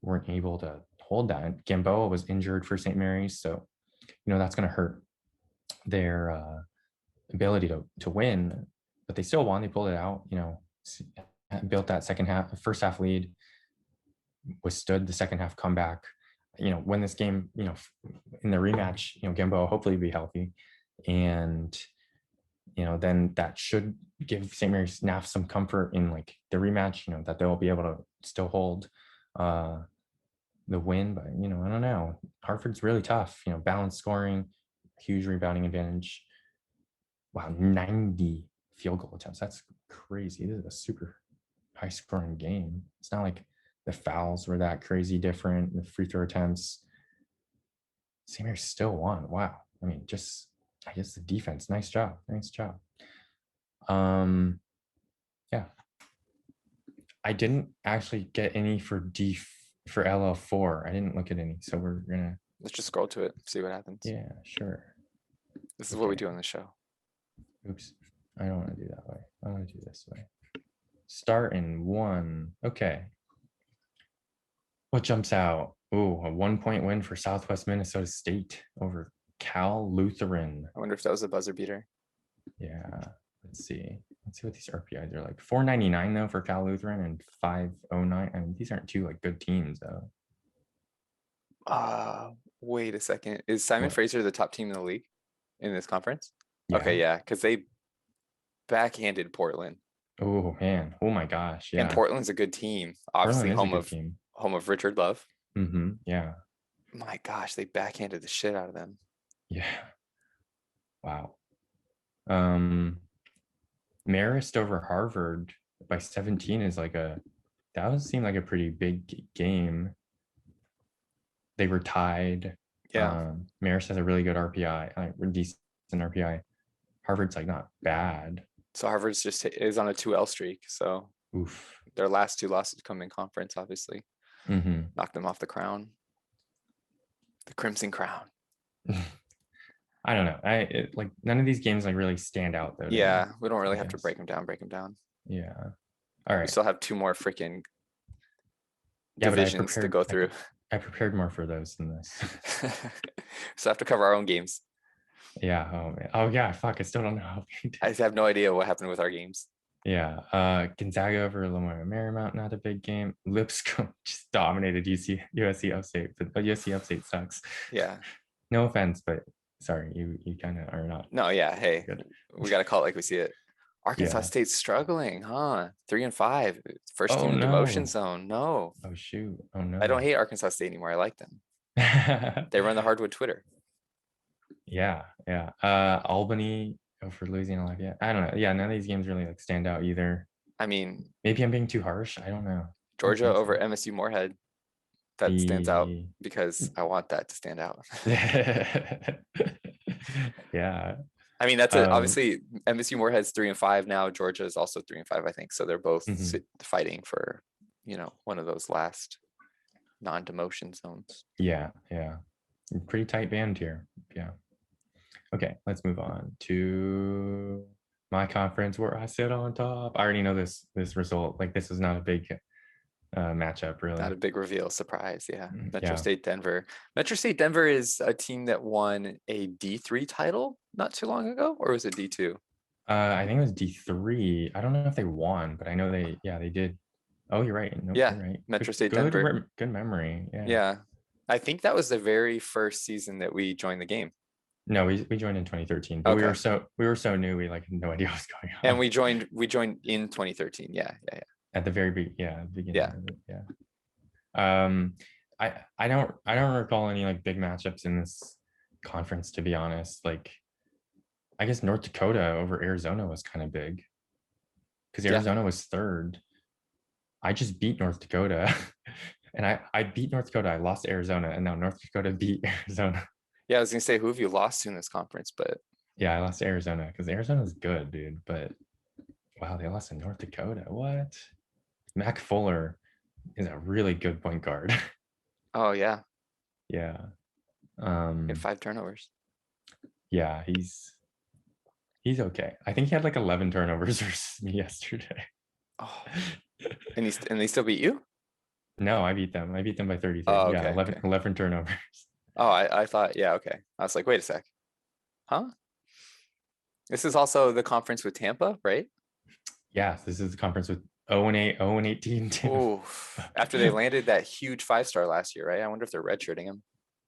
weren't able to hold that. Gamboa was injured for St. Mary's, so that's going to hurt their ability to win, but they still won. They pulled it out, built that first half lead, withstood the second half comeback, win this game, in the rematch, Gamboa hopefully be healthy. And, then that should give St. Mary's NAF some comfort in like the rematch, that they'll be able to still hold the win. But, I don't know. Hartford's really tough, balanced scoring, huge rebounding advantage. Wow, 90 field goal attempts. That's crazy. This is a super high scoring game. It's not like the fouls were that crazy different. The free throw attempts. St. Mary's still won. Wow. I guess the defense. Nice job. Yeah. I didn't actually get any for LL4. I didn't look at any. So we're gonna Let's just scroll to it, see what happens. Yeah, sure. This is what we do on the show. Oops. I don't want to do that way. I want to do this way. Start in 1. Okay. What jumps out? Ooh, a 1-point win for Southwest Minnesota State over Cal Lutheran. I wonder if that was a buzzer beater. Yeah. Let's see what these RPIs are like. 499 though for Cal Lutheran and 509. These aren't two like good teams though. Wait a second. Is Simon Fraser the top team in the league in this conference? Yeah. Okay, yeah, because they backhanded Portland. Oh man. Oh my gosh. Yeah. And Portland's a good team. Obviously home of Richard Love. Mm-hmm. Yeah. My gosh, they backhanded the shit out of them. Yeah. Wow. Marist over Harvard by 17 is that would seem like a pretty big game. They were tied. Yeah. Marist has a really good RPI, decent RPI. Harvard's like not bad. So Harvard's just is on a 2L streak. So Oof. their last 2 losses come in conference, obviously. Mm-hmm. Knocked them off the crown. The Crimson Crown. I don't know. Like none of these games like really stand out though. Yeah, we don't really have to Yes. break them down. Yeah. All We right. still have 2 more freaking Yeah, but divisions to go through. I prepared more for those than this. So I have to cover our own games. Yeah. Oh man. Oh yeah. Fuck. I still don't know how we did. I have no idea what happened with our games. Yeah. Gonzaga over Lamar Marymount, not a big game. Lipscomb just dominated USC Upstate, but USC Upstate sucks. Yeah. No offense, but sorry, you kind of are not. No, yeah. Hey, good. We got to call it like we see it. Arkansas Yeah. State's struggling, huh? 3-5. First team in no. demotion zone. No. Oh shoot. Oh no. I don't hate Arkansas State anymore. I like them. They run the Hardwood Twitter. Yeah. Albany over Louisiana Lafayette. I don't know. Yeah, none of these games really like stand out either. I mean, maybe I'm being too harsh. I don't know. Georgia over MSU Moorhead. That stands out because I want that to stand out. Yeah. I mean, that's obviously MSU Moorhead's 3-5 now. Georgia is also 3-5, I think. So they're both fighting for, one of those last non-demotion zones. Yeah. Pretty tight band here. Yeah. Okay, let's move on to my conference where I sit on top. I already know this result. Like this is not a big matchup, really. Not a big reveal. Surprise. Yeah. Metro Yeah. State Denver. Metro State Denver is a team that won a D3 title not too long ago, or was it D2? I think it was D3. I don't know if they won, but I know they did. Oh, you're right. Nope, Yeah. You're right. Metro State Denver. Good memory. Yeah. Yeah. I think that was the very first season that we joined the game. No, we joined in 2013, but we were so new, we like had no idea what was going on. And we joined in 2013. Yeah. At the very beginning. Yeah. Of it, yeah. I don't recall any like big matchups in this conference, to be honest. Like, I guess North Dakota over Arizona was kind of big because Arizona was third. I just beat North Dakota, and I beat North Dakota. I lost to Arizona, and now North Dakota beat Arizona. Yeah, I was gonna say, who have you lost to in this conference? But yeah, I lost to Arizona because Arizona's good, dude. But wow, they lost to North Dakota. What? Mac Fuller is a really good point guard. Oh yeah. Yeah. He had 5 turnovers. Yeah, he's okay. I think he had like 11 turnovers versus me yesterday. Oh. And they still beat you? No, I beat them. I beat them by 33. Oh, yeah, 11 turnovers. Oh, I thought, yeah, okay. I was like, wait a sec. Huh? This is also the conference with Tampa, right? Yeah, this is the conference with 0-8, 0-18 too. Ooh, after they landed that huge 5-star last year, right? I wonder if they're redshirting him.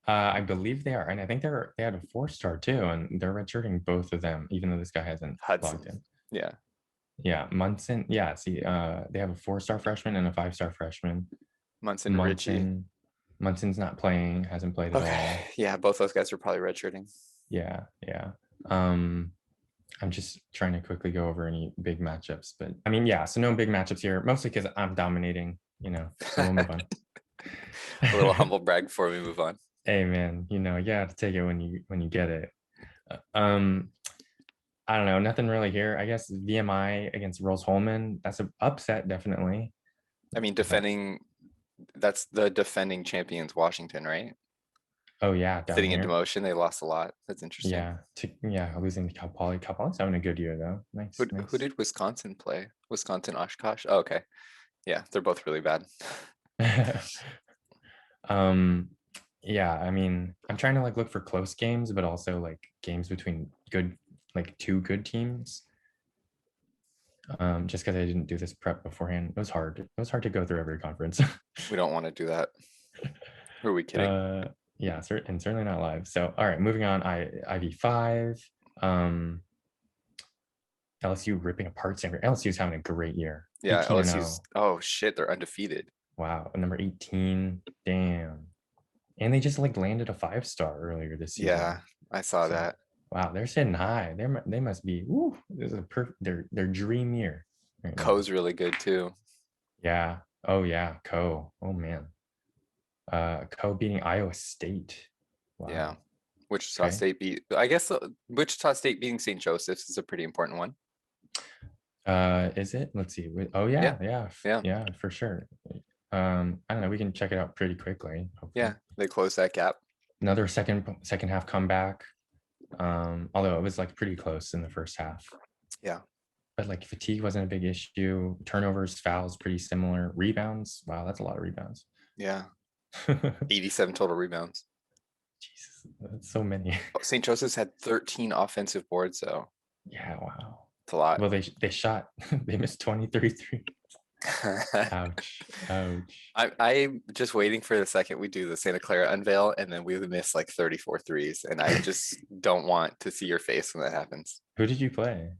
I believe they are, and I think they had a 4-star too, and they're redshirting both of them, even though this guy hasn't logged in. Yeah, Munson. Yeah, see, they have a 4-star freshman and a 5-star freshman. Munson Richie. Munson's not playing, hasn't played at all. Yeah, both those guys are probably redshirting. Yeah. I'm just trying to quickly go over any big matchups, but I mean, yeah, so no big matchups here, mostly because I'm dominating, so we'll move on. A little humble brag before we move on. Hey man, you have to take it when you get it. I don't know, nothing really here. I guess VMI against Rose-Hulman, that's an upset, definitely. I mean, that's the defending champions, Washington, right? Oh yeah, sitting in demotion, they lost a lot. That's interesting. Losing to Cal Poly. Cal Poly's having a good year though. Nice. Who did Wisconsin play? Wisconsin Oshkosh. Oh, okay, yeah, they're both really bad. Yeah, I mean, I'm trying to like look for close games, but also like games between two good teams. Just because I didn't do this prep beforehand, it was hard. It was hard to go through every conference. We don't want to do that. Who are we kidding? Yeah, and certainly not live. So, all right, moving on. IV5. LSU ripping apart Stanford. LSU's having a great year. Yeah, LSU's. Oh shit, they're undefeated. Wow, number 18. Damn. And they just like landed a 5-star earlier this season. Yeah, I saw that. Wow, they're sitting high. They must be. Woo, this is their dream year. Right, Co's really good too. Yeah. Oh yeah, Co. Oh man. Co beating Iowa State. Wow. Yeah. Wichita Okay. State I guess Wichita State beating St. Joseph's is a pretty important one. Is it? Let's see. Oh yeah, Yeah. yeah, for sure. I don't know. We can check it out pretty quickly. Yeah. Hopefully. They closed that gap. Another second half comeback. Although it was like pretty close in the first half. Yeah. But like fatigue wasn't a big issue. Turnovers, fouls, pretty similar. Rebounds. Wow, that's a lot of rebounds. Yeah. 87 total rebounds. Jesus, that's so many. St. Joseph's had 13 offensive boards, though. Yeah, wow. It's a lot. Well, they shot. They missed 23 threes. Ouch. Ouch. I'm just waiting for the second we do the Santa Clara unveil, and then we would miss like 34 threes. And I just don't want to see your face when that happens. Who did you play?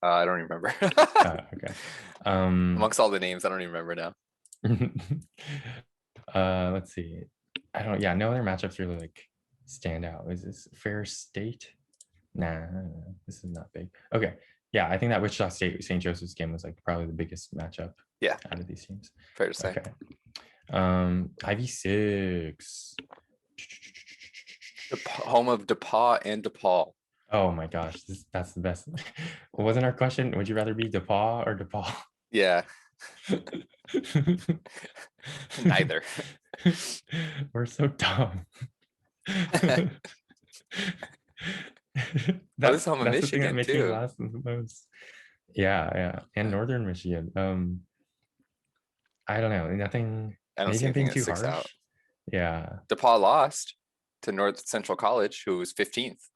I don't remember. Okay. Amongst all the names, I don't even remember now. Let's see. No other matchups really like stand out. Is this Fair State? Nah, this is not big. Okay. Yeah, I think that Wichita State St. Joseph's game was like probably the biggest matchup out of these teams. Fair to say. Okay. Ivy 6. Home of DePaul and DePaul. Oh my gosh, that's the best. Wasn't our question, would you rather be DePaul or DePaul? Yeah. Neither. We're so dumb. That is home of Michigan too. The most. Yeah, and Northern Michigan. I don't know. Nothing. I don't see anything that sticks out. Yeah. DePaul lost to North Central College, who was 15th.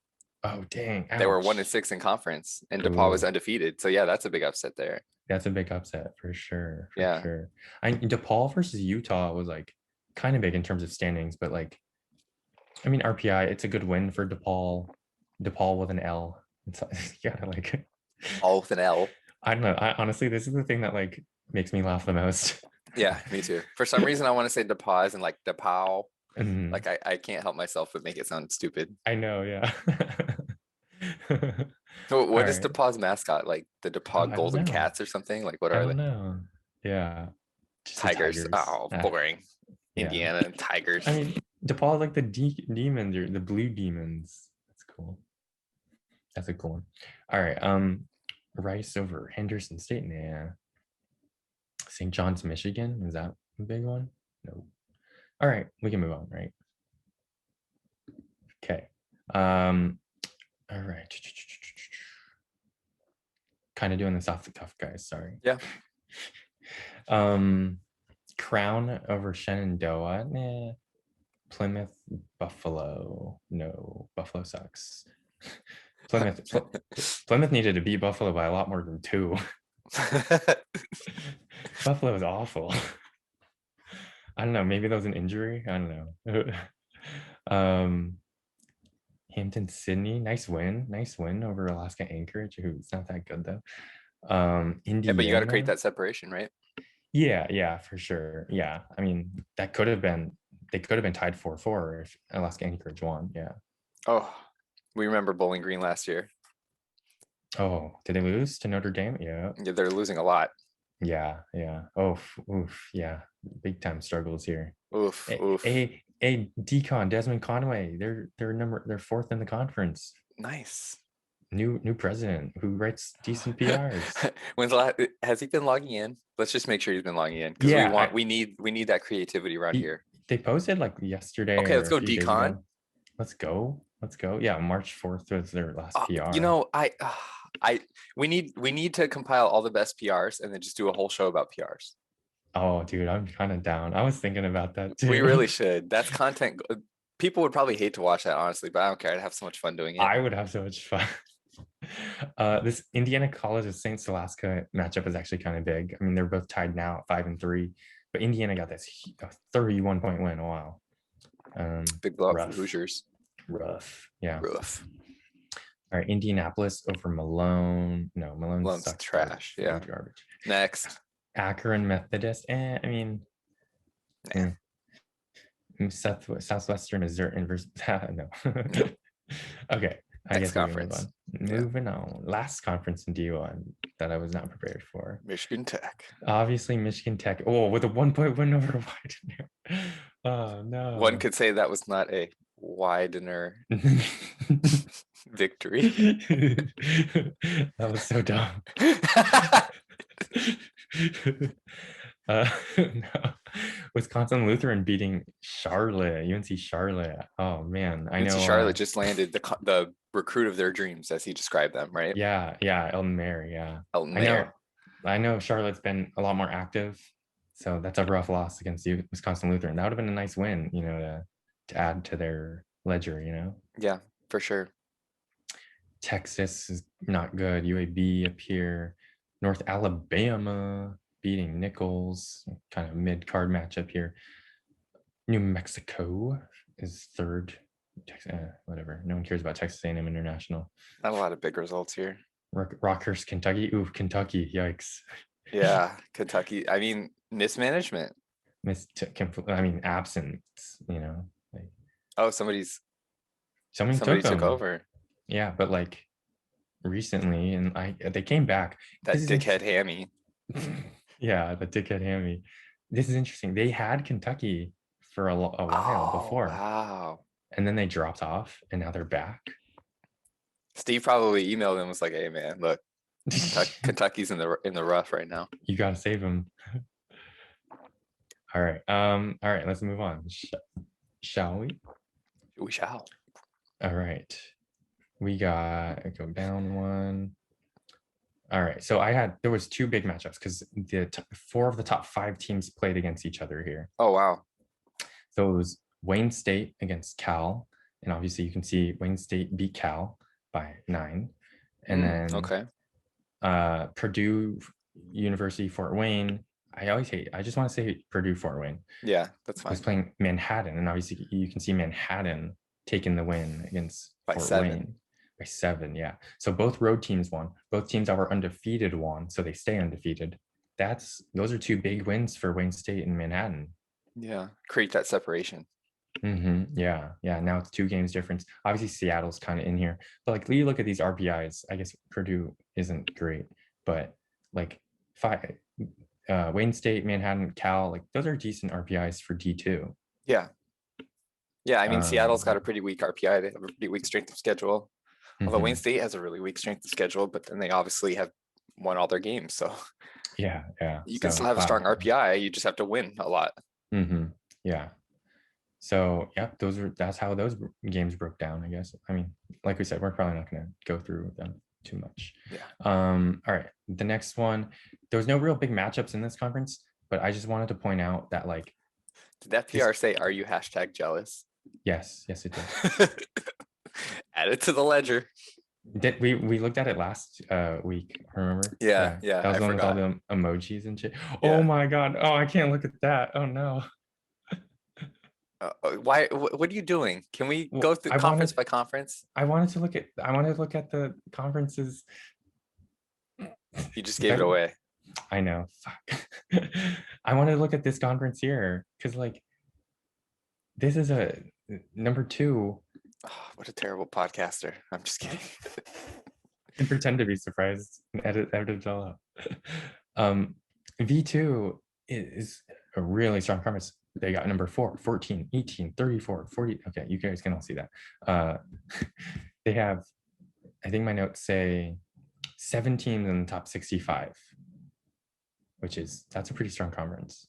Oh dang! They were 1-6 in conference, and DePaul was undefeated. So yeah, that's a big upset there. That's a big upset for sure. Sure. DePaul versus Utah was like kind of big in terms of standings, but like, I mean, RPI, it's a good win for DePaul. DePaul with an L. It's like all with an L. I don't know. Honestly, this is the thing that like makes me laugh the most. Yeah, me too. For some reason, I want to say DePaul and like DePaul. Like I can't help myself but make it sound stupid. I know, yeah. So what is DePaul's mascot? Like the DePaul Golden Cats or something? Like what are they? I don't know. Yeah. Tigers. Oh, boring. Indiana and Tigers. I mean, DePaul is like the demons or the blue demons. That's cool. That's a cool one. All right. Rice over Henderson State. Yeah. St. John's, Michigan. Is that a big one? No. All right, we can move on, right? Okay. All right. Kind of doing this off the cuff, guys. Sorry. Yeah. Crown over Shenandoah. Nah. Plymouth, Buffalo. No, Buffalo sucks. Plymouth needed to beat Buffalo by a lot more than 2. Buffalo is awful. I don't know. Maybe that was an injury. I don't know. Hampton Sydney, nice win over Alaska Anchorage, who's not that good though. Indiana. Yeah, but you got to create that separation, right? Yeah, for sure. Yeah, I mean they could have been tied 4-4 if Alaska Anchorage won. Yeah. Oh, we remember Bowling Green last year. Oh, did they lose to Notre Dame? Yeah, they're losing a lot. Yeah. Oh, oof. Yeah, big time struggles here. Oof. Decon, Desmond Conway. They're 4th in the conference. Nice. New president who writes decent PRs. Has he been logging in? Let's just make sure he's been logging in because we need that creativity around here. They posted like yesterday. Okay, let's go Decon. Let's go. Yeah, March 4th was their last PR. You know, we need to compile all the best PRs and then just do a whole show about PRs. Oh, dude, I'm kind of down. I was thinking about that too. We really should. That's content. People would probably hate to watch that, honestly, but I don't care. I'd have so much fun doing it. I would have so much fun. This Indiana College of St. Scholastica matchup is actually kind of big. I mean, they're both tied now at 5-3, but Indiana got this 31-point win. Wow. Big blow up for Hoosiers. Rough. Yeah. Rough. All right, Indianapolis over Malone. No, Malone's trash. Yeah. Garbage. Next. Akron Methodist. I mean, Southwestern Missouri versus no. Okay. I guess conference. Moving on. Last conference in D1 that I was not prepared for. Michigan Tech. Obviously, Michigan Tech. Oh, with a 1-point win over Widener. Oh no. One could say that was not a Widener victory. That was so dumb. No. Wisconsin Lutheran beating Charlotte, UNC Charlotte. Oh man, I UNC know. Charlotte just landed the recruit of their dreams, as he described them, right? Yeah, Elton Mary. Yeah, Elton I know. Mayer. I know Charlotte's been a lot more active, so that's a rough loss against Wisconsin Lutheran. That would have been a nice win, to add to their ledger. Yeah, for sure. Texas is not good. UAB up here. North Alabama beating Nichols, kind of mid-card matchup here. New Mexico is third. Whatever. No one cares about Texas A&M International. Not a lot of big results here. Rockhurst, Kentucky. Ooh, Kentucky. Yikes. Yeah, Kentucky. I mean, mismanagement. Absence. Like, Oh, somebody took them. over. Yeah, but like recently, and they came back. That dickhead Hammy. Yeah, the dickhead Hammy. This is interesting. They had Kentucky for a while before. Wow. And then they dropped off, and now they're back. Steve probably emailed him and was like, "Hey man, look, Kentucky's in the rough right now. You gotta save them." All right. Let's move on. Shall we? We shall. All right. We got go down one. All right. So there was two big matchups because the 4 of the top 5 teams played against each other here. Oh wow. So it was Wayne State against Cal, and obviously you can see Wayne State beat Cal by 9, and then Purdue University Fort Wayne. I just want to say Purdue Fort Wayne. Yeah, that's fine. Was playing Manhattan, and obviously you can see Manhattan taking the win against Fort Wayne by 7. Yeah. So both road teams won. Both teams that were undefeated won, so they stay undefeated. Those are 2 big wins for Wayne State and Manhattan. Yeah, create that separation. Yeah. Now it's 2 games difference. Obviously, Seattle's kind of in here, but like you look at these RPIs. I guess Purdue isn't great, but like 5, Wayne State, Manhattan, Cal, like those are decent RPIs for D2. Yeah. I mean, Seattle's got a pretty weak RPI. They have a pretty weak strength of schedule. Although Wayne State has a really weak strength of schedule, but then they obviously have won all their games. So yeah. You can still have a strong RPI. You just have to win a lot. Yeah. So yeah, that's how those games broke down, I guess. I mean, like we said, we're probably not going to go through them too much. Yeah. All right. The next one, there was no real big matchups in this conference, but I just wanted to point out that like. Did that PR say, "Are you #jealous"? Yes, it did. Add it to the ledger. We looked at it last week, remember? Yeah. That was one with all the emojis and shit. Yeah. Oh my god. Oh, I can't look at that. Oh no. Why? What are you doing? Can we go through conference by conference? I wanted to look at the conferences. You just gave it away. I know. Fuck. I wanted to look at this conference here because like this is a number 2. Oh, what a terrible podcaster. I'm just kidding. And pretend to be surprised and edit it all out. V2 is a really strong conference. They got number 4, 14, 18, 34, 40. Okay, you guys can all see that. They have, I think my notes say 7 teams in the top 65, that's a pretty strong conference.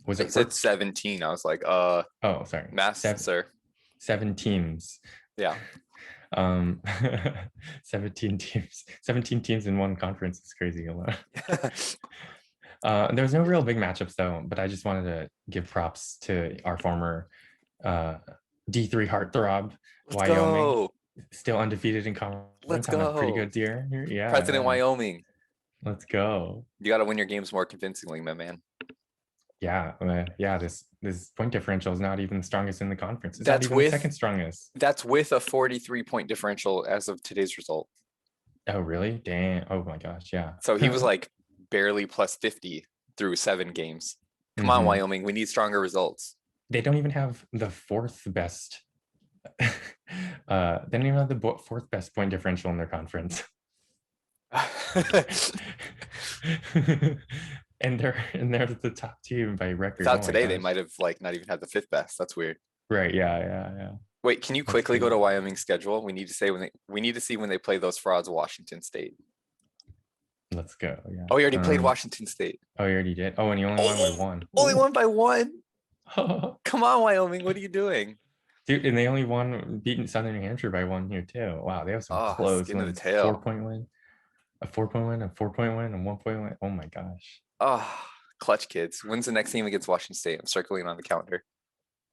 Was it said 17? I was like, oh, sorry. Math, sir. 7 teams. Yeah. 17 teams in one conference is crazy a lot. There's no real big matchups though, but I just wanted to give props to our former D3 heartthrob, Wyoming. Still undefeated in conference. Let's go. A pretty good year here. Yeah. President Wyoming. Let's go. You got to win your games more convincingly, my man. Yeah. This point differential is not even the strongest in the conference. It's not even the second strongest. That's with a 43-point differential as of today's result. Oh, really? Damn. Oh my gosh. Yeah. So he was like barely plus 50 through 7 games. Come on, Wyoming. We need stronger results. They don't even have the 4th best. They don't even have the 4th best point differential in their conference. and they're the top team by record. Oh Without my today, they gosh. might have like not even had the fifth best. That's weird. Right. Yeah. Yeah. Yeah. Wait, can you That's quickly go crazy. to Wyoming's schedule? We need to see when they play those frauds, Washington State. Let's go. Yeah. Oh, you already played Washington State. Oh, you already did. Oh, and you only won by Oh, one. only Ooh. won by one. Come on, Wyoming. What are you doing? Dude, and they only beaten Southern New Hampshire by one here too. Wow, they have some Oh, close skin of the wins. tail. 4 point win, a 4 point win, a 4 point win, and 1 point win. Oh my gosh. Oh, clutch kids. When's the next game against Washington State? I'm circling on the calendar.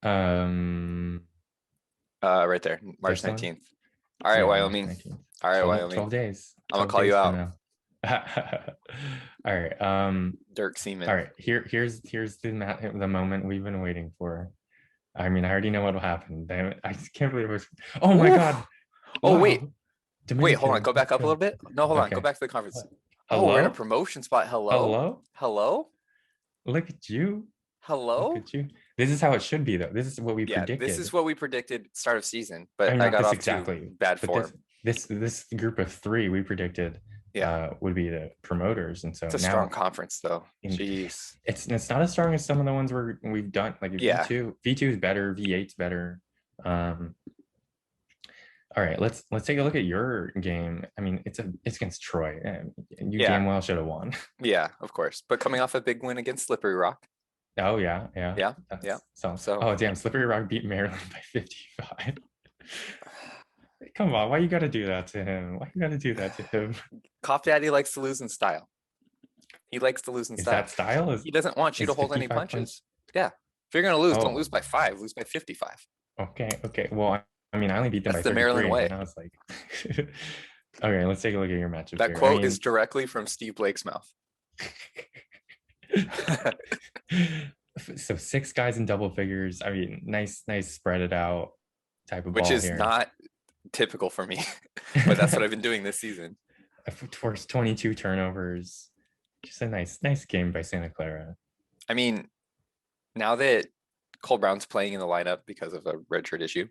Um, Right there, March this one? 19th. All right, Yeah, March Wyoming. 19th. All right, 12, Wyoming. 12 days. I'm gonna 12 call you days out. from now. All right. Dirk Seaman. All right. Here's the moment we've been waiting for. I mean, I already know what'll happen. Damn it. I just can't believe it was. Oh my God. Oh, Wow. wait. Wait, hold on. Dominican. Go back Let's up a go. little bit. No, hold on. Okay. Go back to the conference. Hello? Oh, we're in a promotion spot. Hello? Hello? Hello? Look at you. Hello? Look at you. This is how it should be, though. This is what we Yeah, predicted. this is what we predicted start of season, but I mean, I not got this off exactly, to bad but form. this group of three we predicted Yeah, would be the promoters, and so it's a now strong conference though. in- Jeez. it's not as strong as some of the ones we've done. Like Yeah. V2 is better, V8's better. All right, let's take a look at your game. I mean, it's against Troy, and you Yeah. damn well should have won. Yeah, of course. But coming off a big win against Slippery Rock. Oh yeah. Yeah. So oh damn, Slippery Rock beat Maryland by 55. Come on, why you gotta do that to him? Why you gotta do that to him? Cop Daddy likes to lose in style. He likes to lose in Is style. that style? He doesn't want you to is hold any 55 punches. points? Yeah. If you're gonna lose, don't Oh. lose by 5. Lose by 55. Okay. Well, I mean, I only beat them That's by the 33, Maryland way. and I was like, okay, let's take a look at your matchup. That quote is directly from Steve Blake's mouth. So 6 guys in double figures. I mean, nice spread it out type of Which ball is here. not typical for me, but that's what I've been doing this season. Forced 22 turnovers. Just a nice game by Santa Clara. I mean, now that Cole Brown's playing in the lineup because of a redshirt issue,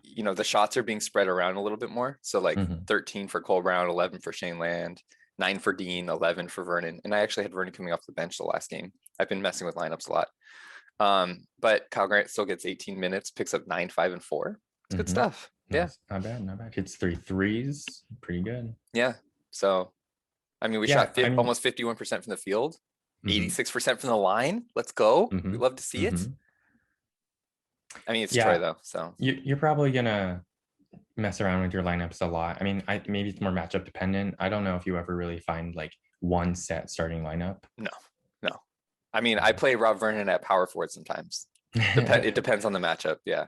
you know, the shots are being spread around a little bit more. So like 13 for Cole Brown, 11 for Shane Land, 9 for Dean, 11 for Vernon. And I actually had Vernon coming off the bench the last game. I've been messing with lineups a lot. But Kyle Grant still gets 18 minutes, picks up 9, 5, and 4. It's good stuff. Nice. Yeah. Not bad. Hits 3 threes. Pretty good. Yeah. So, I mean, we shot almost 51% from the field, 86% from the line. Let's go. We love to see it. I mean, it's Troy though. So you're probably going to mess around with your lineups a lot. I mean, maybe it's more matchup dependent. I don't know if you ever really find like one set starting lineup. No. I mean, I play Rob Vernon at power forward sometimes. It depends on the matchup. Yeah.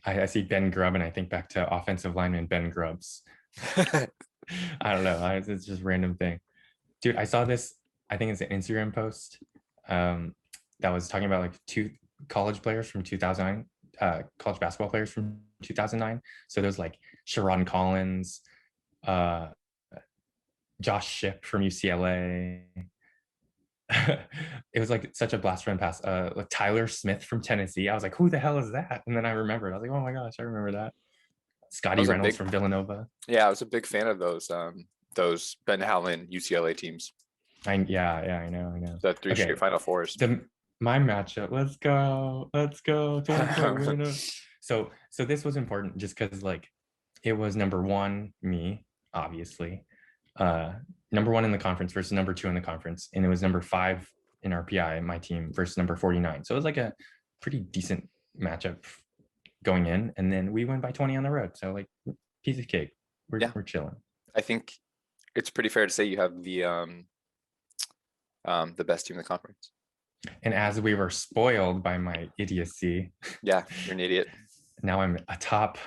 I see Ben Grubb and I think back to offensive lineman Ben Grubbs. I don't know. It's just a random thing. Dude, I saw this, I think it's an Instagram post that was talking about like 2 college players from 2009, college basketball players from 2009. So there's like Sharon Collins, Josh Shipp from UCLA. It was like such a blast from the past. Like Tyler Smith from Tennessee. I was like, who the hell is that? And then I remembered. I was like, oh my gosh, I remember that. Scotty Reynolds from Villanova. Yeah, I was a big fan of those Ben Howland UCLA teams. I know. The 3 straight Final Fours. My matchup. Let's go. 20-point winner. So this was important just because like it was number 1, me, obviously. Number 1 in the conference versus number 2 in the conference, and it was number 5 in RPI, my team, versus number 49. So it was like a pretty decent matchup going in, and then we went by 20 on the road. So like piece of cake. We're chilling. I think it's pretty fair to say you have the best team in the conference. And as we were spoiled by my idiocy. Yeah, you're an idiot. Now I'm atop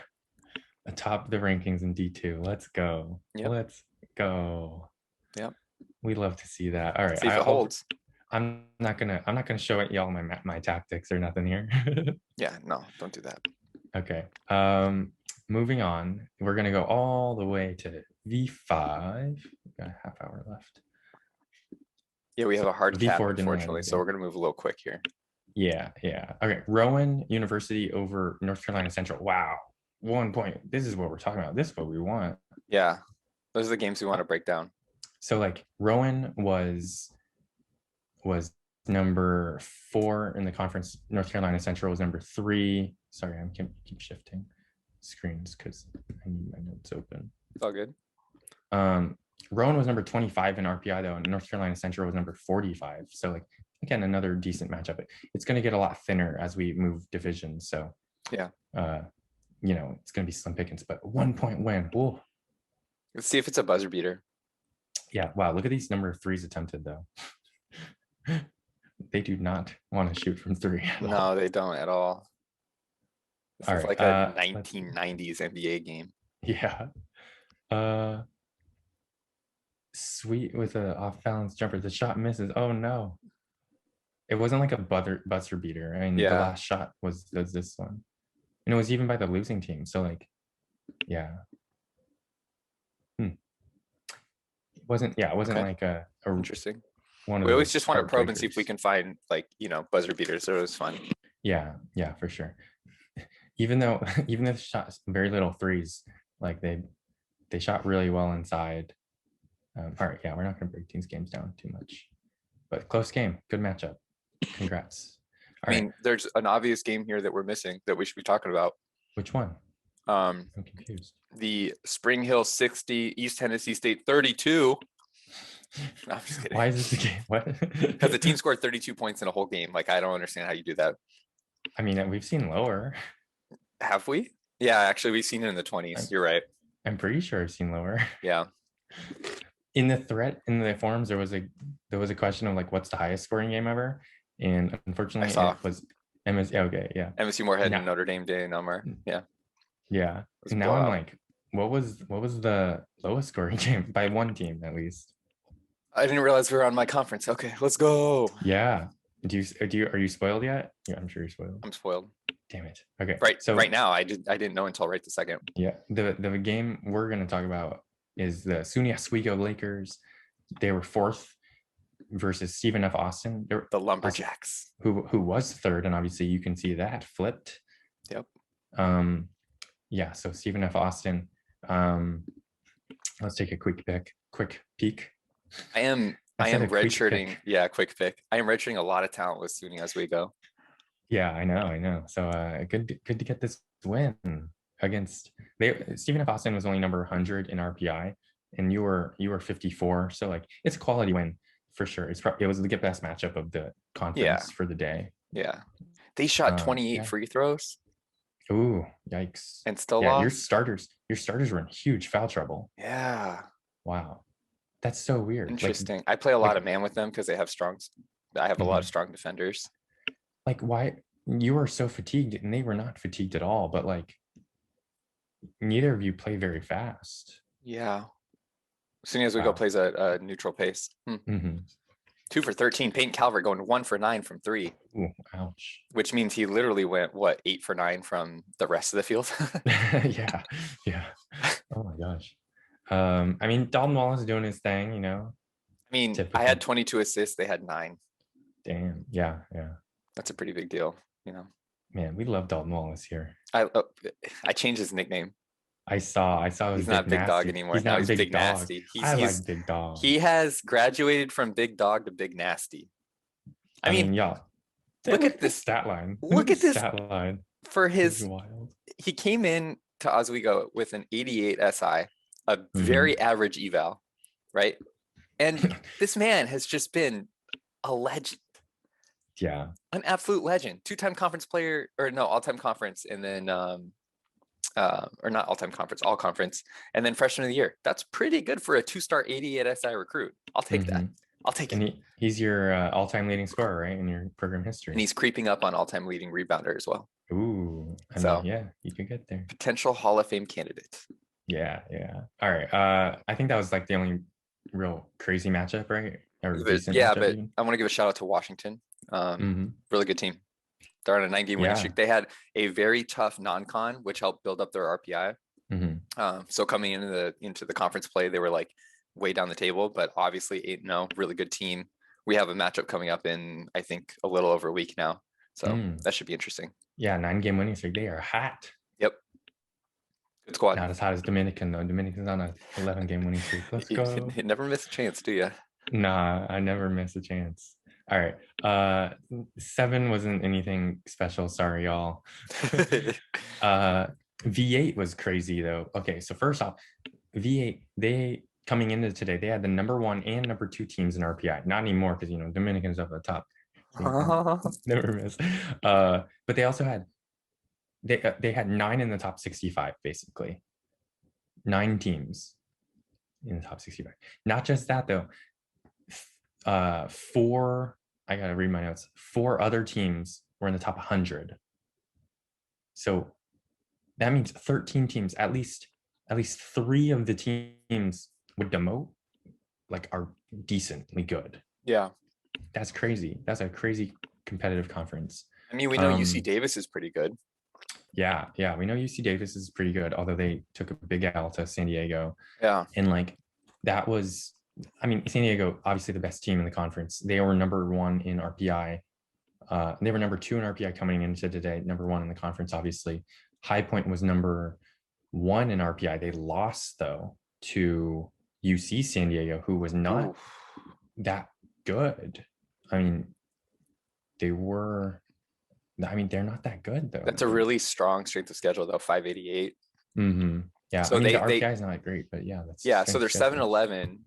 the rankings in D2. Let's go. Yep. Let's go. Yep. We love to see that. All right. See if it holds. I'm not gonna show it y'all my tactics or nothing here. Yeah, no, don't do that. Okay. Moving on. We're gonna go all the way to V5. We've got a half hour left. Yeah, we have a hard cap, V4 unfortunately, so we're gonna move a little quick here. Yeah. Okay. Rowan University over North Carolina Central. Wow. 1 point. This is what we're talking about. This is what we want. Yeah. Those are the games we want to break down. So like Rowan was number 4 in the conference. North Carolina Central was number 3. Sorry, I keep shifting screens because I need my notes open. It's all good. Rowan was number 25 in RPI though, and North Carolina Central was number 45. So like again, another decent matchup. It's going to get a lot thinner as we move divisions. So yeah, it's going to be slim pickings, but 1 point win. Whoa. Let's see if it's a buzzer beater. Yeah. Wow. Look at these number of threes attempted though. They do not want to shoot from 3. No, they don't at all. This All is right, like a 1990s NBA game. Yeah. Sweet with an off balance jumper. The shot misses. Oh no. It wasn't like a buzzer beater. I mean, the last shot was this one. And it was even by the losing team. So like, yeah. It wasn't like a interesting. We always just want to probe and see if we can find like, buzzer beaters. So it was fun. Yeah, for sure. Even though they shot very little threes, like they shot really well inside. All right, yeah, we're not going to break these games down too much, but close game, good matchup. Congrats. I mean, there's an obvious game here that we're missing that we should be talking about. Which one? I'm confused. The Spring Hill 60, East Tennessee State 32. No, I'm just kidding. Why is this a game? What? Because the team scored 32 points in a whole game. Like, I don't understand how you do that. I mean, we've seen lower. Have we? Yeah, actually, we've seen it in the 20s. You're right. I'm pretty sure I've seen lower. Yeah. In the forums, there was a question of like, what's the highest scoring game ever? And unfortunately, it was MSU. Okay, yeah. MSU Moorhead and Notre Dame Day number. Yeah. Yeah. And now I'm like, what was the lowest scoring game by one team at least? I didn't realize we were on my conference. Okay, let's go. Yeah. Are you spoiled yet? Yeah, I'm sure you're spoiled. I'm spoiled. Damn it. Okay. Right. So right now, I didn't know until right this second. Yeah. The game we're gonna talk about is the SUNY Oswego Lakers. They were 4th versus Stephen F. Austin. The Lumberjacks. Who was 3rd, and obviously you can see that flipped. Yep. Yeah, so Stephen F. Austin. Let's take a quick peek. I am redshirting. Yeah, quick pick. I am redshirting a lot of talent with SUNY Oswego. Yeah, I know. So good to get this win against Stephen F. Austin was only number 100 in RPI, and you were 54. So like it's a quality win for sure. It was the best matchup of the conference for the day. Yeah, they shot 28 free throws. Ooh, yikes! And still lost. Your starters were in huge foul trouble. Yeah. Wow, that's so weird. Interesting. Like, I play a lot of man with them because they have I have a lot of strong defenders. Like, why you were so fatigued and they were not fatigued at all? But like, neither of you play very fast. Yeah. As soon as we go plays a neutral pace. 2 for 13. Peyton Calvert going 1 for 9 from 3. Ooh, ouch. Which means he literally went 8 for 9 from the rest of the field. Yeah. Oh my gosh. I mean, Dalton Wallace is doing his thing, I mean, typical. I had 22 assists. They had 9. Damn. Yeah. That's a pretty big deal, Man, we love Dalton Wallace here. I changed his nickname. I saw. He's not Big Dog anymore. He's Big Nasty. He's Big Dog. He has graduated from Big Dog to Big Nasty. I mean, y'all. Look at this stat line. Look at this stat line. For his. He came in to Oswego with an 88 SI, a very average eval, right? And this man has just been a legend. Yeah. An absolute legend. 2-time conference player, or no, all-time conference, and then or not all-time conference, all conference, and then freshman of the year. That's pretty good for a 2-star 88 SI recruit. I'll take that. I'll take it. He's your all-time leading scorer, right, in your program history. And he's creeping up on all-time leading rebounder as well. Ooh. So yeah, you can get there. Potential Hall of Fame candidate. Yeah. All right. I think that was like the only real crazy matchup, right? Yeah, but even. I want to give a shout out to Washington. Really good team. They're on a 9-game winning streak. They had a very tough non-con, which helped build up their RPI. So coming into the conference play, they were like way down the table, but obviously 8-0, really good team. We have a matchup coming up in, I think, a little over a week now. So that should be interesting. Yeah, 9-game winning streak. They are hot. Yep. Good squad. Not as hot as Dominican though. Dominican's on a 11-game winning streak. Let's You go. never miss a chance, do you? Nah, I never miss a chance. All right. 7 wasn't anything special. Sorry, y'all. V8 was crazy though. Okay, so first off, V8, they coming into today, they had the number 1 and number 2 teams in RPI. Not anymore because Dominican's up at the top. Never miss. But they also had they had 9 in the top 65, basically. 9 teams in the top 65. Not just that though. 4, I gotta read my notes. 4 other teams were in the top 100. So that means 13 teams, at least 3 of the teams would demote, like, are decently good. Yeah. That's crazy. That's a crazy competitive conference. I mean, we know UC Davis is pretty good. Yeah, we know UC Davis is pretty good, although they took a big L to San Diego. Yeah. And like that was, I mean, San Diego, obviously the best team in the conference. They were number 1 in RPI. They were number 2 in RPI coming into today, number 1 in the conference, obviously. High Point was number 1 in RPI. They lost though to UC San Diego, who was not that good. I mean, they're not that good though. That's a really strong strength of schedule though, 588. Yeah, so I mean, the RPI is not great, but yeah, that's so they're 7-11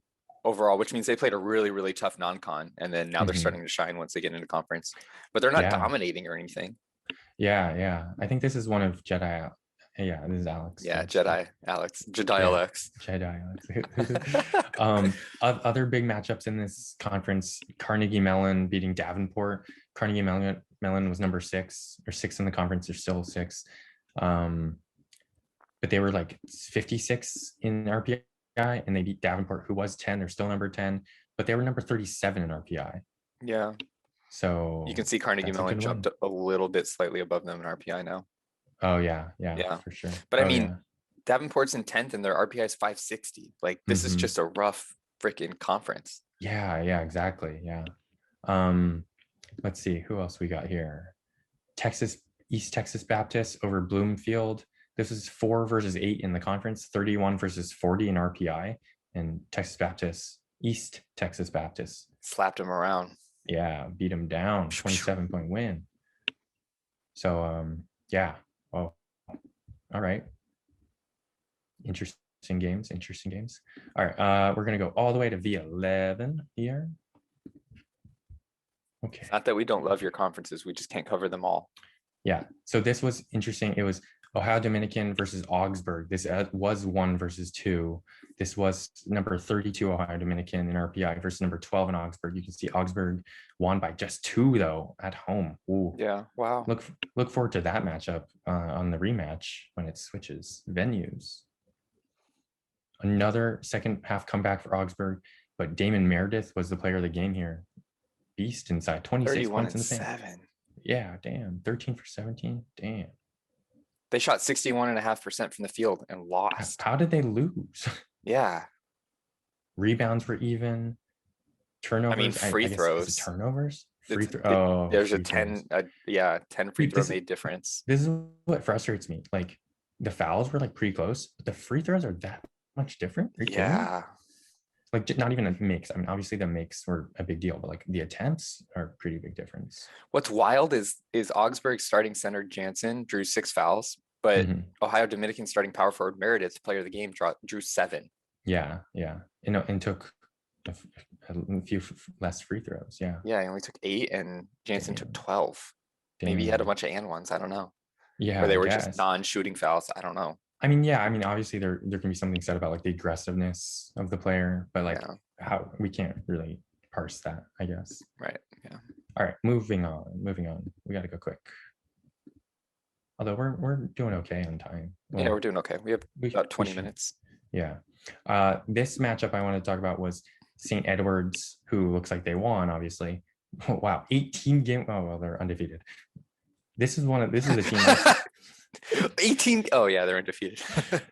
overall, which means they played a really, really tough non-con, and then now they're starting to shine once they get into conference, but they're not dominating or anything. Yeah. I think this is one of Jedi. Yeah, this is Alex. Yeah, Jedi Alex. Other big matchups in this conference: Carnegie Mellon beating Davenport. Carnegie Mellon was number 6 in the conference. They're still 6, but they were like 56 in RPI, and they beat Davenport, who was 10. They're still number 10, but they were number 37 in RPI. Yeah. So you can see Carnegie Mellon jumped a little bit slightly above them in RPI now. Oh yeah, for sure. But I mean, Davenport's in 10th and their RPI is 560. Like, this is just a rough freaking conference. Yeah, exactly. Yeah. Let's see who else we got here. East Texas Baptist over Bloomfield. This is 4 versus 8 in the conference, 31 versus 40 in RPI, and East Texas Baptist slapped him around. Yeah, beat him down, 27-point win. So yeah. Oh, all right. Interesting games. All right, we're gonna go all the way to V11 here. Okay. It's not that we don't love your conferences, we just can't cover them all. Yeah. So this was interesting. It was Ohio Dominican versus Augsburg. This was 1 versus 2. This was number 32 Ohio Dominican in RPI versus number 12 in Augsburg. You can see Augsburg won by just 2 though at home. Ooh. Yeah. Wow. Look forward to that matchup on the rematch when it switches venues. Another second half comeback for Augsburg, but Damon Meredith was the player of the game here. Beast inside, 26 points in the paint. Yeah, damn. 13 for 17. Damn. They shot 61.5% from the field and lost. How did they lose? Yeah. Rebounds were even. Turnovers. I mean, free throws. Turnovers. There's a 10 free throw made difference. This is what frustrates me. Like, the fouls were like pretty close, but the free throws are that much different. Yeah. Like, not even a makes. I mean, obviously the makes were a big deal, but like the attempts are a pretty big difference. What's wild is Augsburg starting center Jansen drew 6 fouls, but Ohio Dominican starting power forward Meredith, player of the game, drew 7. Yeah. And took a few less free throws. Yeah. Yeah, he only took 8, and Jansen took 12. Maybe he had a bunch of and ones. I don't know. Yeah. Or they were just non-shooting fouls. I don't know. I mean, obviously there can be something said about like the aggressiveness of the player, but like how we can't really parse that, I guess. Right. Yeah. All right, moving on. We got to go quick. Although we're doing okay on time. Well, yeah, we're doing okay. We have about 20 minutes. Yeah. This matchup I want to talk about was St. Edward's, who looks like they won, obviously. Oh, wow, 18 game. Oh well, they're undefeated. This is a team. 18. Oh yeah, they're undefeated.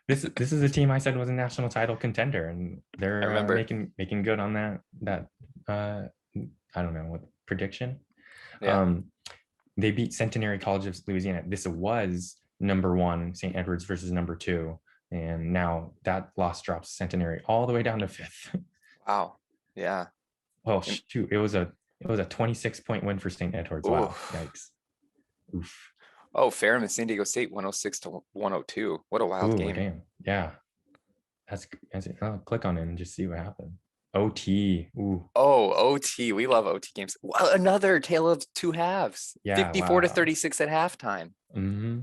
This is a team I said was a national title contender, and they're making good on that. I don't know what prediction. Yeah. They beat Centenary College of Louisiana. This was number 1 St. Edward's versus number 2. And now that loss drops Centenary all the way down to 5th. Wow. Yeah. Oh And, shoot, it was a 26-point win for St. Edwards. ooh. Wow, yikes. Oof. Oh, Ferrum and San Diego State 106-102. What a wild Ooh, game. damn. Yeah. I'll click on it and just see what happened. OT. Ooh. Oh, OT. We love OT games. Another tale of two halves. Yeah, 54-36 at halftime. Mm-hmm.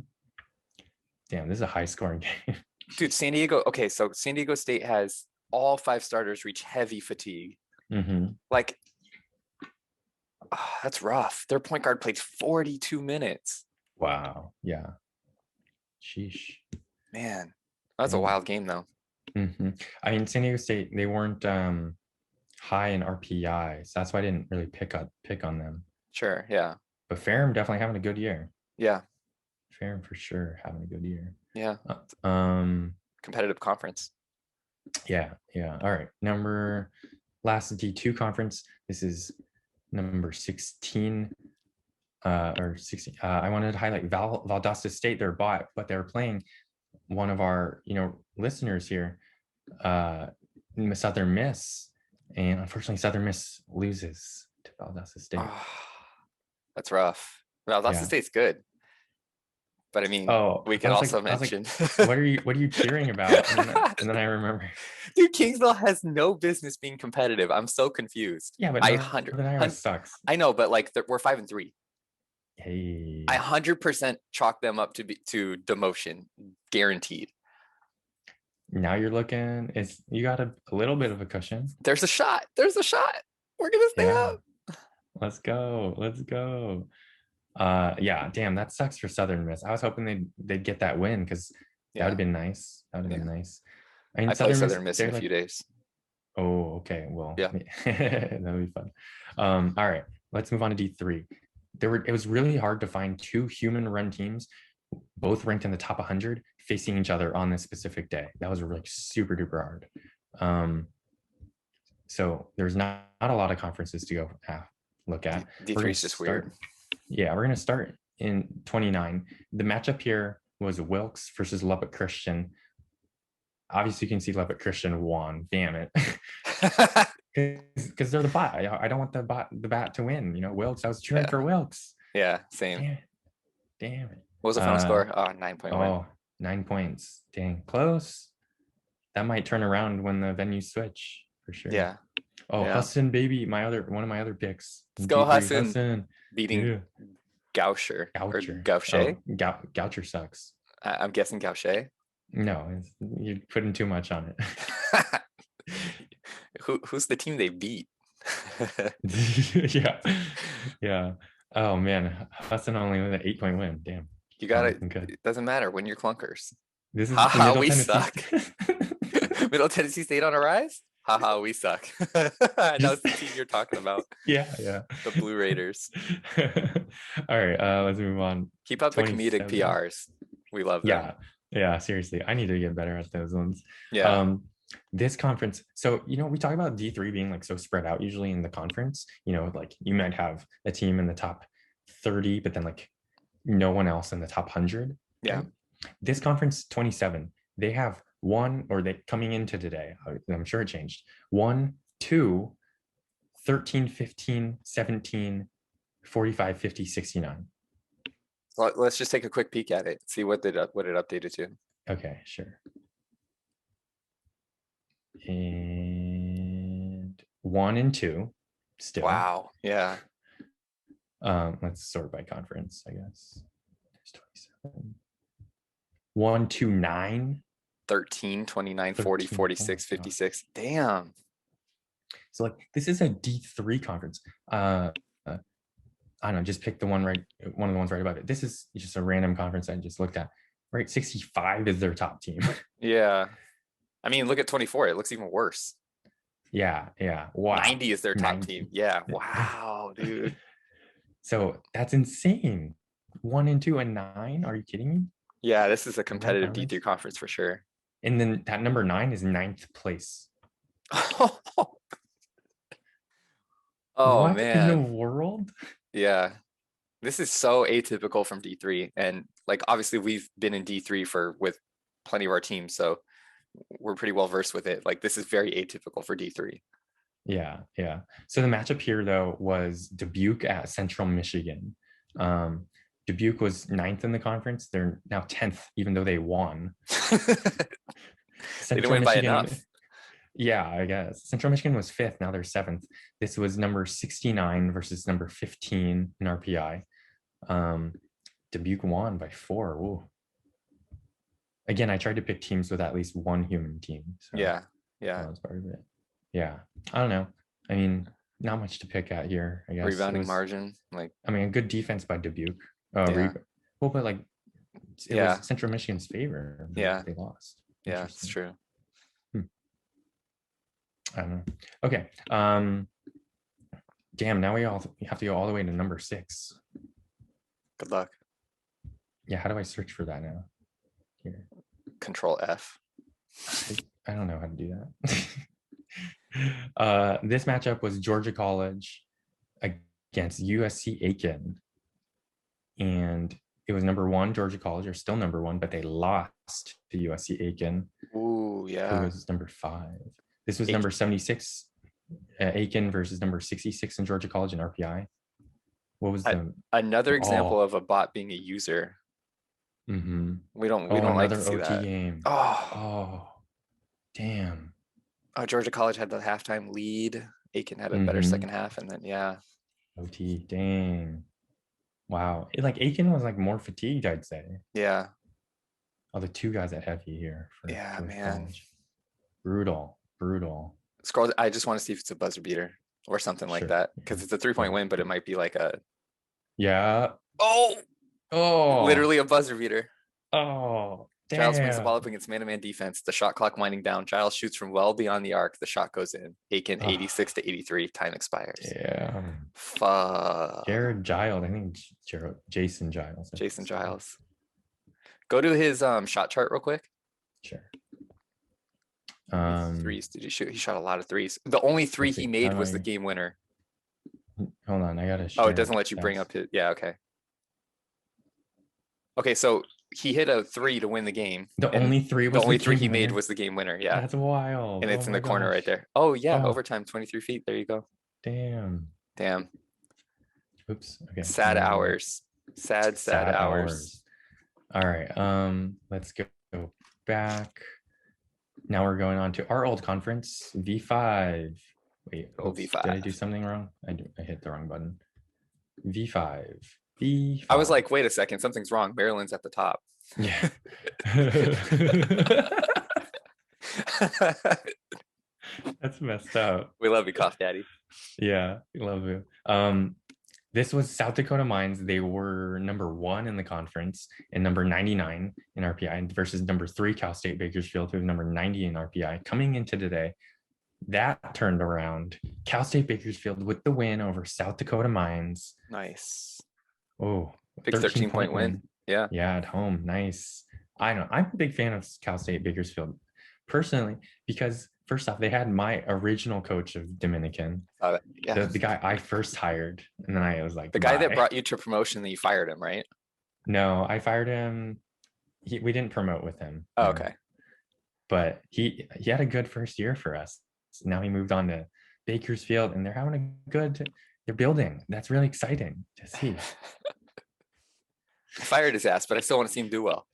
Damn, this is a high scoring game. Dude, San Diego. Okay, so San Diego State has all 5 starters reach heavy fatigue. Mm-hmm. Like, that's rough. Their point guard played 42 minutes. Wow. Yeah. Sheesh. Man, that's a wild game though. Mm-hmm. I mean, San Diego State, they weren't high in RPI, so that's why I didn't really pick on them. Sure, yeah. But Ferrum definitely having a good year. Yeah. Ferrum for sure having a good year. Yeah. Competitive conference. Yeah. All right. Last D2 conference. This is number 16. Or 16. I wanted to highlight Valdosta State. They're bought, but they're playing one of our, listeners here, Southern Miss, and unfortunately, Southern Miss loses to Valdosta State. Oh, that's rough. Valdosta State's good, but I mean, we can also mention what are you cheering about? And then I remember, dude, Kingsville has no business being competitive. I'm so confused. Yeah, but Northern Iowa sucks. I know, but like we're 5-3. Hey, I 100% chalk them up to demotion, guaranteed. Now you're looking. You got a little bit of a cushion. There's a shot. We're gonna stay up. Let's go. Yeah, damn, that sucks for Southern Miss. I was hoping they'd get that win because that would have been nice. I mean, I play Southern Miss in a few days. Oh, okay. Well, yeah, that would be fun. All right, let's move on to D3. It was really hard to find 2 human-run teams, both ranked in the top 100, facing each other on this specific day. That was really super duper hard. So there's not a lot of conferences to go look at. D3 is just weird. Yeah, we're going to start in 29. The matchup here was Wilkes versus Lubbock Christian. Obviously, you can see Lubbock Christian won. Damn it. Because they're the bot. I don't want the bat to win. Wilkes, I was cheering for Wilkes. Yeah, same. Damn it. What was the final score? 9-point win. Oh, 9 points. Dang, close. That might turn around when the venues switch for sure. Yeah. Oh, yeah. Husson, baby, one of my other picks. Let's go, Husson. Beating Goucher. Goucher. Goucher sucks. I'm guessing Goucher. No, you're putting too much on it. Who's the team they beat? Yeah. Oh man, Husson only with an 8-point win. Damn. You got it. It doesn't matter. Win your clunkers. This is we suck. Middle Tennessee State on a rise. Haha, we suck. I know it's the team you're talking about. Yeah. The Blue Raiders. All right, let's move on. Keep up the comedic PRs. We love them. Yeah, seriously. I need to get better at those ones. Yeah. This conference, so we talk about D3 being like so spread out usually in the conference. Like you might have a team in the top 30, but then like no one else in the top 100. Yeah. Right? This conference 27, they have coming into today, I'm sure it changed, 1, 2, 13, 15, 17, 45, 50, 69. Well, let's just take a quick peek at it, see what it updated to. Okay, sure. And 1 and 2 still. Wow. Yeah. Let's sort by conference, I guess. There's 27. 1, 2, 9. 13, 29, 40, 46, 56. Damn. So like this is a D3 conference. I don't know, just pick one of the ones right above it. This is just a random conference I just looked at. Right, 65 is their top team. Yeah. I mean, look at 24. It looks even worse. Yeah. Wow. 90 is their top team. Yeah. Wow, dude. So that's insane. 1 and 2 and 9. Are you kidding me? Yeah, this is a competitive D3 conference for sure. And then that number 9 is 9th place. Oh what man. In the world? Yeah. This is so atypical from D3. And like obviously we've been in D3 with plenty of our teams, so we're pretty well versed with it. Like, this is very atypical for D3. Yeah, yeah. So the matchup here though was Dubuque at Central Michigan. Dubuque was 9th in the conference. They're now 10th, even though they won. They didn't win by enough. Yeah, I guess. Central Michigan was 5th. Now they're 7th. This was number 69 versus number 15 in RPI. Dubuque won by 4. Ooh. Again, I tried to pick teams with at least one human team. So Yeah. that was part of it. Yeah. I don't know. I mean, not much to pick at here, I guess. Rebounding margin. Like, I mean, a good defense by Dubuque. Yeah. Well, but like, it was Central Michigan's favor. Yeah. They lost. Yeah, it's true. I don't know. Okay. Damn, now we have to go all the way to number 6. Good luck. Yeah, how do I search for that now? Here. Control F. I don't know how to do that. This matchup was Georgia College against USC Aiken. And it was number 1, Georgia College, are still number 1, but they lost to USC Aiken. Ooh, yeah. Who was number 5. This was number 76, Aiken versus number 66 in Georgia College in RPI. What was another example of a bot being a user? Mm-hmm. We don't like to see OT that. Game. Oh, damn. Oh, Georgia College had the halftime lead. Aiken had a better second half, and then OT, dang. Wow. Aiken was more fatigued, I'd say. Yeah. Oh, the 2 guys at heavy here. For man. College. Brutal. Scroll. I just want to see if it's a buzzer beater or something like that, because it's a 3-point win, but it might be like a. Yeah. Oh. Literally a buzzer beater. Oh. Damn. Giles brings the ball up against man-to-man defense. The shot clock winding down. Giles shoots from well beyond the arc. The shot goes in. Aiken 86-83. Time expires. Yeah. Fuck. Jared Giles. I think Jason Giles. Jason Giles. Go to his shot chart real quick. Sure. Threes did he shoot? He shot a lot of threes. The only 3 he made was the game winner. Hold on, I gotta. Oh, it doesn't let you bring up his. Yeah, okay. Okay, so he hit a 3 to win the game. The only 3 was the only 3 he made was the game winner. Yeah, that's wild. And it's in the corner right there. Oh yeah, overtime, 23 feet. There you go. Damn. Oops. Okay. Sad hours. Sad hours. All right. Let's go back. Now we're going on to our old conference, V5. Wait, V5. Did I do something wrong? I hit the wrong button. V5. I was like, wait a second, something's wrong. Maryland's at the top. Yeah. That's messed up. We love you, Cough Daddy. Yeah, we love you. This was South Dakota Mines. They were number 1 in the conference and number 99 in RPI versus number 3 Cal State Bakersfield, who was number 90 in RPI. Coming into today, that turned around. Cal State Bakersfield with the win over South Dakota Mines. Nice. Oh, big 13-point win. Yeah. Yeah, at home. Nice. I know. I'm a big fan of Cal State Bakersfield personally, because first off, they had my original coach of Dominican, the guy I first hired, and then I was like, the guy that brought you to promotion, that you fired him, right? No, I fired him. We didn't promote with him. Oh, okay. But he had a good first year for us. Now he moved on to Bakersfield, and they're building. That's really exciting to see. I fired his ass, but I still want to see him do well.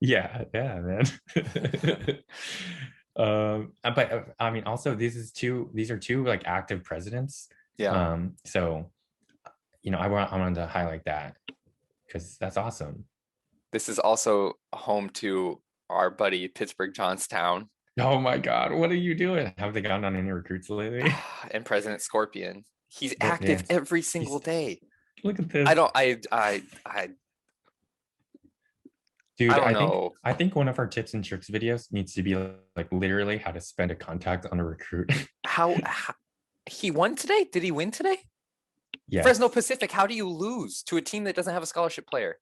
Yeah, man. But I mean, also these are two like active presidents. Yeah. So, I wanted to highlight that because that's awesome. This is also home to our buddy Pittsburgh Johnstown. Oh my God, what are you doing? Have they gotten on any recruits lately? And President Scorpion. He's active every single day. Look at this. Dude, I think one of our tips and tricks videos needs to be like literally how to spend a contact on a recruit. How he won today? Did he win today? Yeah. Fresno Pacific, how do you lose to a team that doesn't have a scholarship player?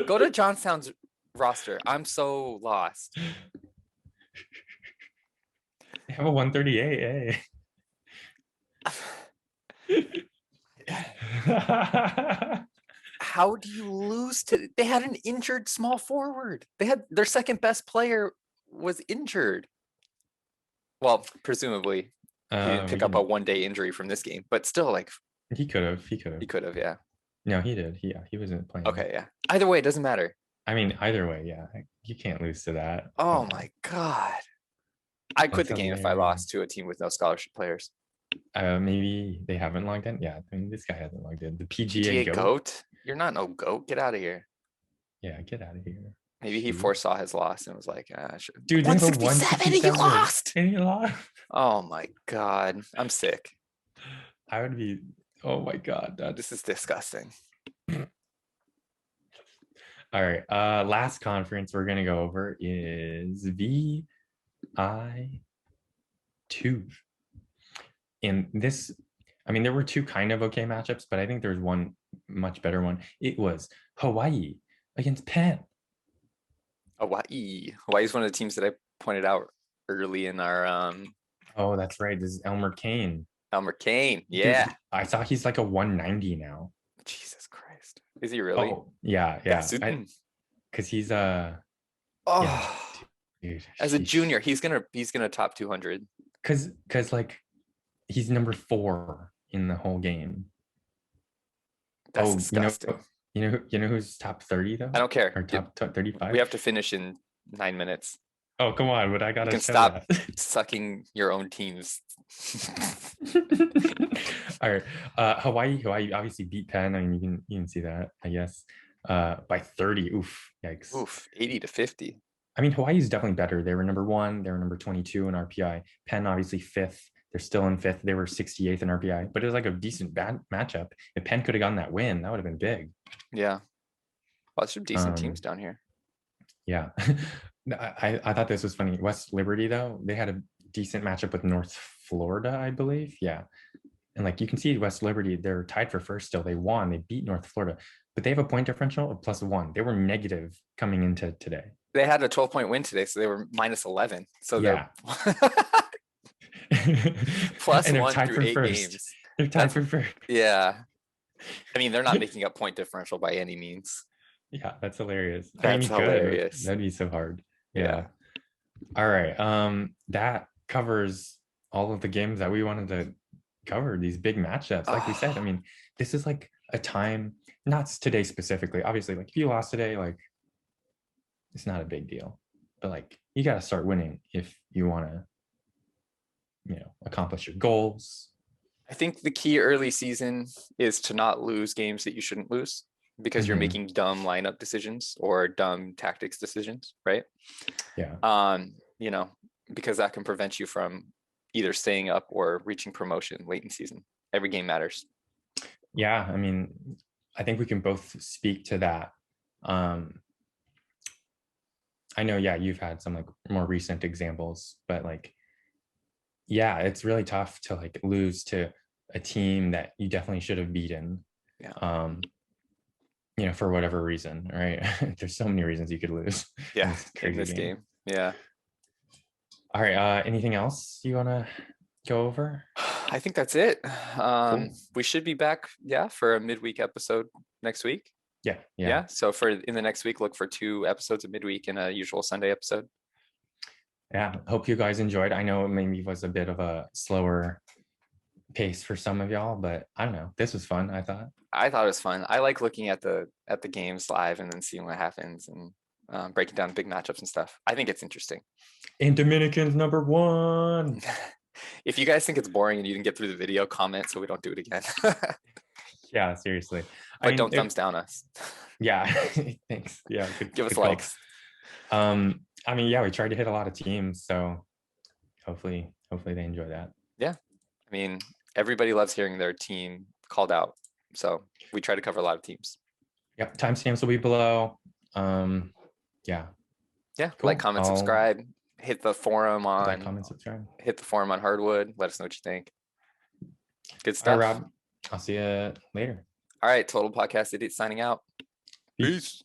Go to Johnstown's roster. I'm so lost. They have a 138. how do you lose to? They had an injured small forward. They had their second best player was injured. Well, presumably he didn't pick up a 1-day injury from this game, but still, like he could have. he could have. Yeah. No, he did. He wasn't playing. Okay. Yeah. Either way, it doesn't matter. I mean, either way, yeah, you can't lose to that. Oh my God. I'd quit the game if I hilarious. lost to a team with no scholarship players. Maybe they haven't logged in. Yeah, I mean, this guy hasn't logged in. The PGA, PGA goat? You're not no goat. Get out of here. Yeah, get out of here. Maybe he foresaw his loss and was like, should. Dude, 167 and you lost. And you lost. Oh my God. I'm sick. I would be, oh my God. This is disgusting. All right. Last conference we're gonna go over is VI2. And this, I mean, there were two kind of okay matchups, but I think there's one much better one. It was Hawaii against Penn. Hawaii. Hawaii is one of the teams that I pointed out early in our Oh, that's right. This is Elmer Kane. Elmer Kane. Yeah. Dude, I saw he's like a 190 now. Jesus Christ. Is he really? Oh, yeah. Because he's oh, yeah, dude, as a junior, he's gonna top 200. Because like he's number 4 in the whole game. That's disgusting. You know who's top 30 though? I don't care. Or top 35? We have to finish in 9 minutes. Oh, come on, but I gotta stop sucking your own teams. All right. Hawaii obviously beat Penn. I mean, you can see that, I guess. By 30. Oof. Yikes. Oof. 80-50. I mean, Hawaii is definitely better. They were number 1. They were number 22 in RPI. Penn obviously 5th. They're still in 5th. They were 68th in RPI, but it was like a decent bad matchup. If Penn could have gotten that win, that would have been big. Yeah. Well, some decent teams down here. Yeah. I thought this was funny. West Liberty, though, they had a decent matchup with North Florida, I believe. Yeah. And like you can see West Liberty, they're tied for first still. They won. They beat North Florida, but they have a point differential of +1. They were negative coming into today. They had a 12-point win today, so they were -11. So yeah. +1 through 8 games. They're tied for first. Yeah. I mean, they're not making up point differential by any means. Yeah, that's hilarious. That's hilarious. That'd be so hard. Yeah. All right. That covers all of the games that we wanted to cover, these big matchups. Like we said, I mean, this is like a time, not today specifically. Obviously, like if you lost today, like it's not a big deal. But like you got to start winning if you want to, accomplish your goals. I think the key early season is to not lose games that you shouldn't lose because you're making dumb lineup decisions or dumb tactics decisions, right? Yeah. Because that can prevent you from either staying up or reaching promotion late in season. Every game matters. Yeah, I mean, I think we can both speak to that. I know, you've had some like more recent examples, but like, yeah, it's really tough to like lose to a team that you definitely should have beaten. Yeah. For whatever reason, right? There's so many reasons you could lose. Yeah, in this game. Yeah. All right. Anything else you want to go over? I think that's it. Cool. We should be back, for a midweek episode next week. Yeah. So in the next week, look for 2 episodes of midweek and a usual Sunday episode. Yeah. Hope you guys enjoyed. I know it maybe was a bit of a slower pace for some of y'all, but I don't know. This was fun, I thought. I thought it was fun. I like looking at the games live and then seeing what happens and breaking down big matchups and stuff. I think it's interesting. And Dominican's number 1. If you guys think it's boring and you didn't get through the video, comment so we don't do it again. Yeah, seriously. But don't thumbs down us. Yeah, thanks. Yeah, give us likes. I mean, we tried to hit a lot of teams, so hopefully they enjoy that. Yeah, I mean, everybody loves hearing their team called out, so we try to cover a lot of teams. Yep, timestamps will be below. Yeah. Cool. Like, comment, subscribe. Hit the forum on. Like, comment, subscribe. Hit the forum on Hardwood. Let us know what you think. Good stuff. All right, Rob. I'll see you later. All right, Total Podcast Idiot signing out. Peace.